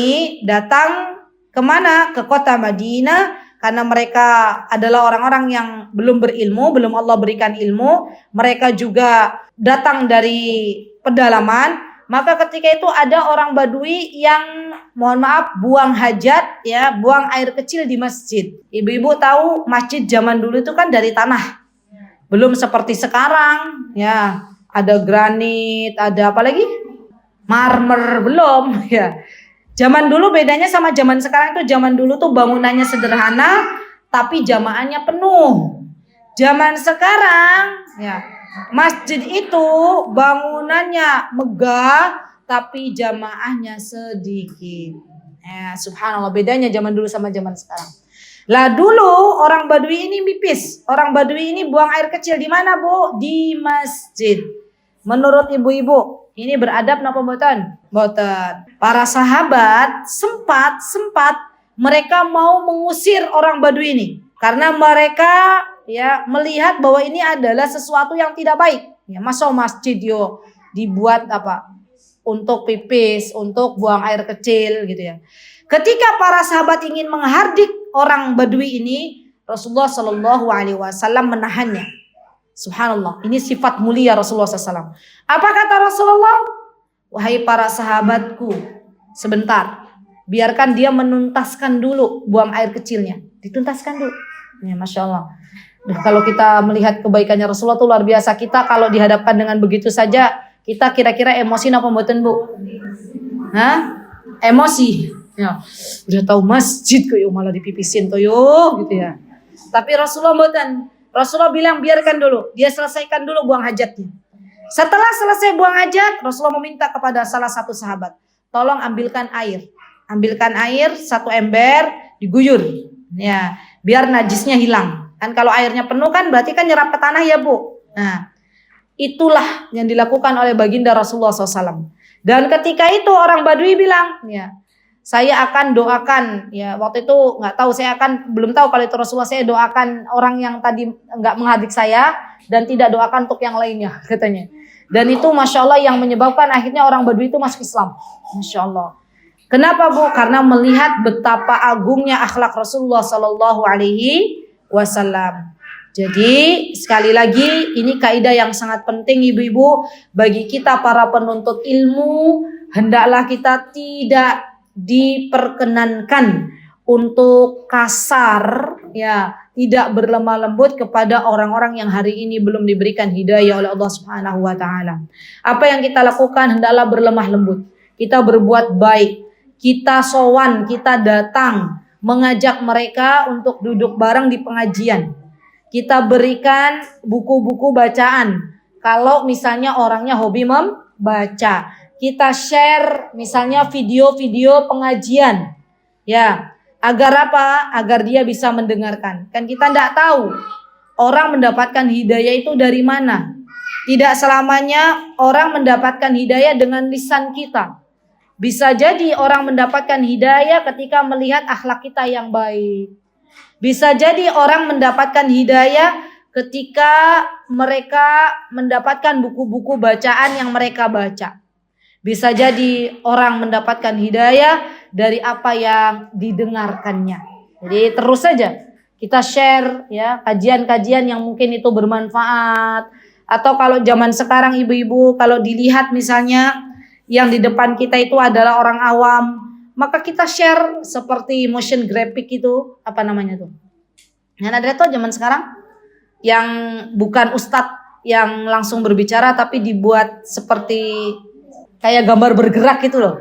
datang kemana? Ke kota Madinah. Karena mereka adalah orang-orang yang belum berilmu, belum Allah berikan ilmu. Mereka juga datang dari pedalaman. Maka ketika itu ada orang Badui yang mohon maaf buang hajat, ya, buang air kecil di masjid. Ibu-ibu tahu masjid zaman dulu itu kan dari tanah, belum seperti sekarang, ya, ada granit, ada apa lagi, marmer, belum, ya. Zaman dulu bedanya sama zaman sekarang itu, zaman dulu tuh bangunannya sederhana, tapi jamaahnya penuh. Zaman sekarang, ya, masjid itu bangunannya megah tapi jamaahnya sedikit. Subhanallah, bedanya zaman dulu sama zaman sekarang. Lah dulu orang Badui ini pipis, orang Badui ini buang air kecil di mana, Bu? Di masjid. Menurut ibu-ibu, ini beradab napa mboten? Mboten. Para sahabat sempat mereka mau mengusir orang Badui ini karena mereka ya melihat bahwa ini adalah sesuatu yang tidak baik. Ya, masa masjid yo dibuat apa? Untuk pipis, untuk buang air kecil gitu ya. Ketika para sahabat ingin menghardik orang Badui ini, Rasulullah Shallallahu Alaihi Wasallam menahannya. Subhanallah, ini sifat mulia Rasulullah SAW. Apa kata Rasulullah? Wahai para sahabatku, sebentar, biarkan dia menuntaskan dulu buang air kecilnya. Dituntaskan dulu. Ya, Masya Allah. Kalau kita melihat kebaikannya Rasulullah itu luar biasa. Kita kalau dihadapkan dengan begitu saja, kita kira-kira emosi apa mboten, Bu? Hah? Emosi. Ya, udah tahu masjid kok malah dipipisin toh yo gitu ya. Tapi Rasulullah mboten. Rasulullah bilang biarkan dulu, dia selesaikan dulu buang hajatnya. Setelah selesai buang hajat, Rasulullah meminta kepada salah satu sahabat, tolong ambilkan air. Ambilkan air 1 ember, diguyur. Ya, biar najisnya hilang. Kan kalau airnya penuh kan berarti kan nyerap ke tanah ya, Bu. Nah, itulah yang dilakukan oleh baginda Rasulullah SAW. Dan ketika itu orang Badui bilang, ya, saya akan doakan, ya waktu itu nggak tahu, belum tahu kalau itu Rasulullah, saya doakan orang yang tadi nggak menghardik saya dan tidak doakan untuk yang lainnya katanya. Dan itu Masya Allah yang menyebabkan akhirnya orang Badui itu masuk Islam. Masya Allah. Kenapa, Bu? Karena melihat betapa agungnya akhlak Rasulullah Sallallahu Alaihi Wasallam. Jadi sekali lagi ini kaidah yang sangat penting ibu-ibu bagi kita para penuntut ilmu, hendaklah kita tidak diperkenankan untuk kasar, ya, tidak berlemah lembut kepada orang-orang yang hari ini belum diberikan hidayah oleh Allah Subhanahu wa taala. Apa yang kita lakukan hendaklah berlemah lembut. Kita berbuat baik, kita sowan, kita datang mengajak mereka untuk duduk bareng di pengajian. Kita berikan buku-buku bacaan. Kalau misalnya orangnya hobi membaca, kita share misalnya video-video pengajian, ya, agar apa? Agar dia bisa mendengarkan. Kan kita tidak tahu orang mendapatkan hidayah itu dari mana. Tidak selamanya orang mendapatkan hidayah dengan lisan kita. Bisa jadi orang mendapatkan hidayah ketika melihat akhlak kita yang baik. Bisa jadi orang mendapatkan hidayah ketika mereka mendapatkan buku-buku bacaan yang mereka baca. Bisa jadi orang mendapatkan hidayah dari apa yang didengarkannya. Jadi terus saja kita share ya kajian-kajian yang mungkin itu bermanfaat. Atau kalau zaman sekarang ibu-ibu kalau dilihat misalnya yang di depan kita itu adalah orang awam, maka kita share seperti motion graphic itu, apa namanya tuh? Yang ada tuh zaman sekarang yang bukan ustadz yang langsung berbicara tapi dibuat seperti kayak gambar bergerak gitu loh.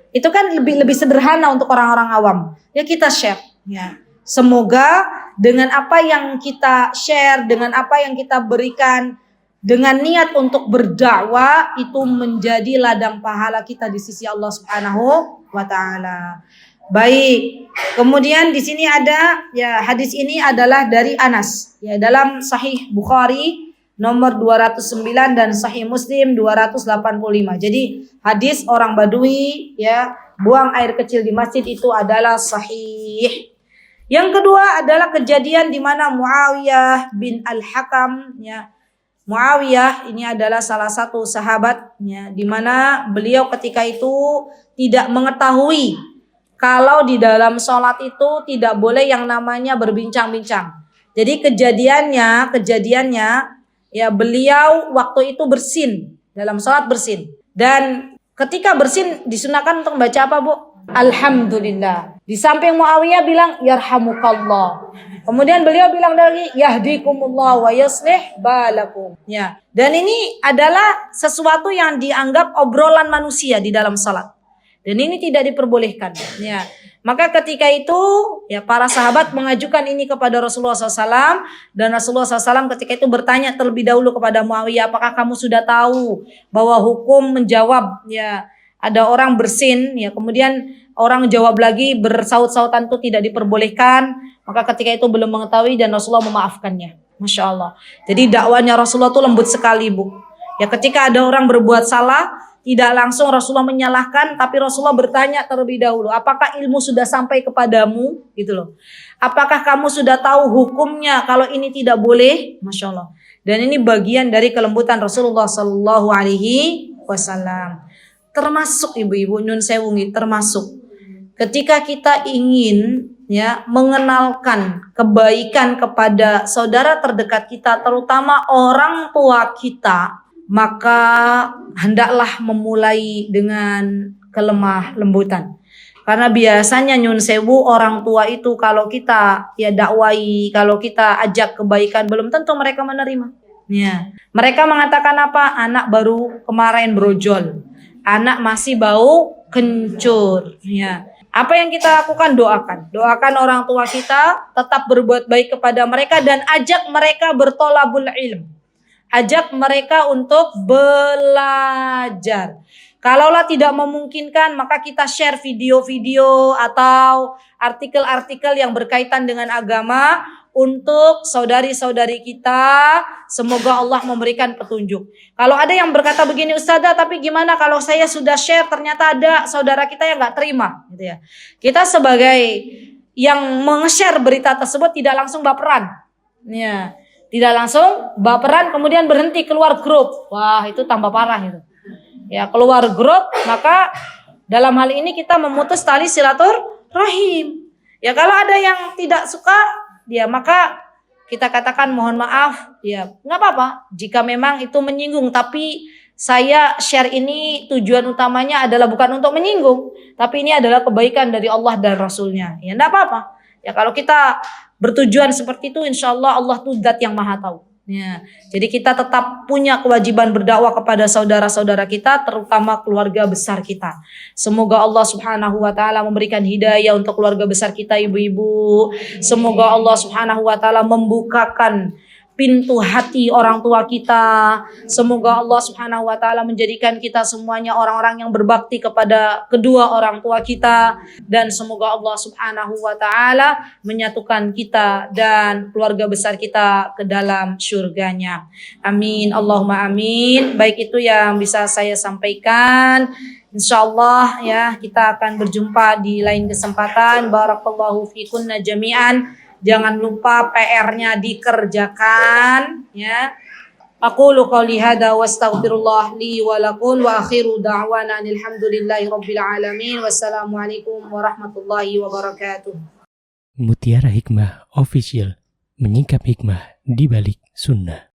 Itu kan lebih sederhana untuk orang-orang awam. Ya kita share. Ya. Semoga dengan apa yang kita share, dengan apa yang kita berikan, dengan niat untuk berdakwah itu menjadi ladang pahala kita di sisi Allah Subhanahu wa taala. Baik. Kemudian di sini ada ya hadis ini adalah dari Anas ya dalam Sahih Bukhari nomor 209 dan Sahih Muslim 285. Jadi hadis orang Badui ya buang air kecil di masjid itu adalah sahih. Yang kedua adalah kejadian di mana Muawiyah bin Al-Hakam ya. Muawiyah ini adalah salah satu sahabatnya di mana beliau ketika itu tidak mengetahui kalau di dalam sholat itu tidak boleh yang namanya berbincang-bincang. Jadi kejadiannya ya beliau waktu itu bersin, dalam sholat bersin. Dan ketika bersin disunahkan untuk membaca apa, Bu? Alhamdulillah. Di samping Muawiyah bilang yarhamukallah. Kemudian beliau bilang lagi yahdikumullah wa yuslih balakum. Ya. Dan ini adalah sesuatu yang dianggap obrolan manusia di dalam salat. Dan ini tidak diperbolehkan. Ya. Maka ketika itu ya para sahabat mengajukan ini kepada Rasulullah SAW. Dan Rasulullah SAW ketika itu bertanya terlebih dahulu kepada Muawiyah, apakah kamu sudah tahu bahwa hukum menjawab ya ada orang bersin ya kemudian orang jawab lagi bersaut-sautan itu tidak diperbolehkan. Maka ketika itu belum mengetahui dan Rasulullah memaafkannya. Masya Allah. Jadi dakwanya Rasulullah itu lembut sekali, Bu. Ya ketika ada orang berbuat salah, Tidak langsung Rasulullah menyalahkan, tapi Rasulullah bertanya terlebih dahulu, apakah ilmu sudah sampai kepadamu? Gitu loh. Apakah kamu sudah tahu hukumnya kalau ini tidak boleh? Masya Allah. Dan ini bagian dari kelembutan Rasulullah Sallallahu Alaihi Wasallam. Termasuk ibu-ibu nyun sewungi, termasuk ketika kita ingin ya mengenalkan kebaikan kepada saudara terdekat kita, terutama orang tua kita, maka hendaklah memulai dengan kelemah lembutan. Karena biasanya nyun sewu orang tua itu kalau kita ya dakwai, kalau kita ajak kebaikan belum tentu mereka menerima. Ya. Mereka mengatakan apa? Anak baru kemarin brojol, anak masih bau kencur. Ya. Apa yang kita lakukan? Doakan orang tua kita, tetap berbuat baik kepada mereka dan ajak mereka bertolabul ilm. Ajak mereka untuk belajar. Kalaulah tidak memungkinkan, maka kita share video-video atau artikel-artikel yang berkaitan dengan agama untuk saudari-saudari kita. Semoga Allah memberikan petunjuk. Kalau ada yang berkata begini, Ustazah, tapi gimana kalau saya sudah share ternyata ada saudara kita yang nggak terima, gitu ya. Kita sebagai yang meng-share berita tersebut tidak langsung baperan, ya, tidak langsung baperan kemudian berhenti keluar grup. Wah, itu tambah parah itu. Ya, keluar grup, maka dalam hal ini kita memutus tali silaturahim. Ya, kalau ada yang tidak suka, ya maka kita katakan mohon maaf, ya nggak apa-apa jika memang itu menyinggung, tapi saya share ini tujuan utamanya adalah bukan untuk menyinggung, tapi ini adalah kebaikan dari Allah dan Rasulnya. Ya nggak apa-apa. Ya kalau kita bertujuan seperti itu, insya Allah Allah tuh zat yang maha tahu. Ya, jadi kita tetap punya kewajiban berdakwah kepada saudara-saudara kita, terutama keluarga besar kita. Semoga Allah Subhanahu wa taala memberikan hidayah untuk keluarga besar kita, ibu-ibu. Semoga Allah Subhanahu wa taala membukakan pintu hati orang tua kita. Semoga Allah Subhanahu wa taala menjadikan kita semuanya orang-orang yang berbakti kepada kedua orang tua kita, dan semoga Allah Subhanahu wa taala menyatukan kita dan keluarga besar kita ke dalam surganya. Amin, Allahumma amin. Baik, itu yang bisa saya sampaikan. Insyaallah ya, kita akan berjumpa di lain kesempatan. Barakallahu fikunna jami'an. Jangan lupa PR-nya dikerjakan ya. Aqulu qouli hadza wastaghfirullah li wa lakum wa akhiru da'wana alhamdulillahi rabbil alamin. Wassalamualaikum warahmatullahi wabarakatuh. Mutiara Hikmah Official, menyingkap hikmah di balik sunnah.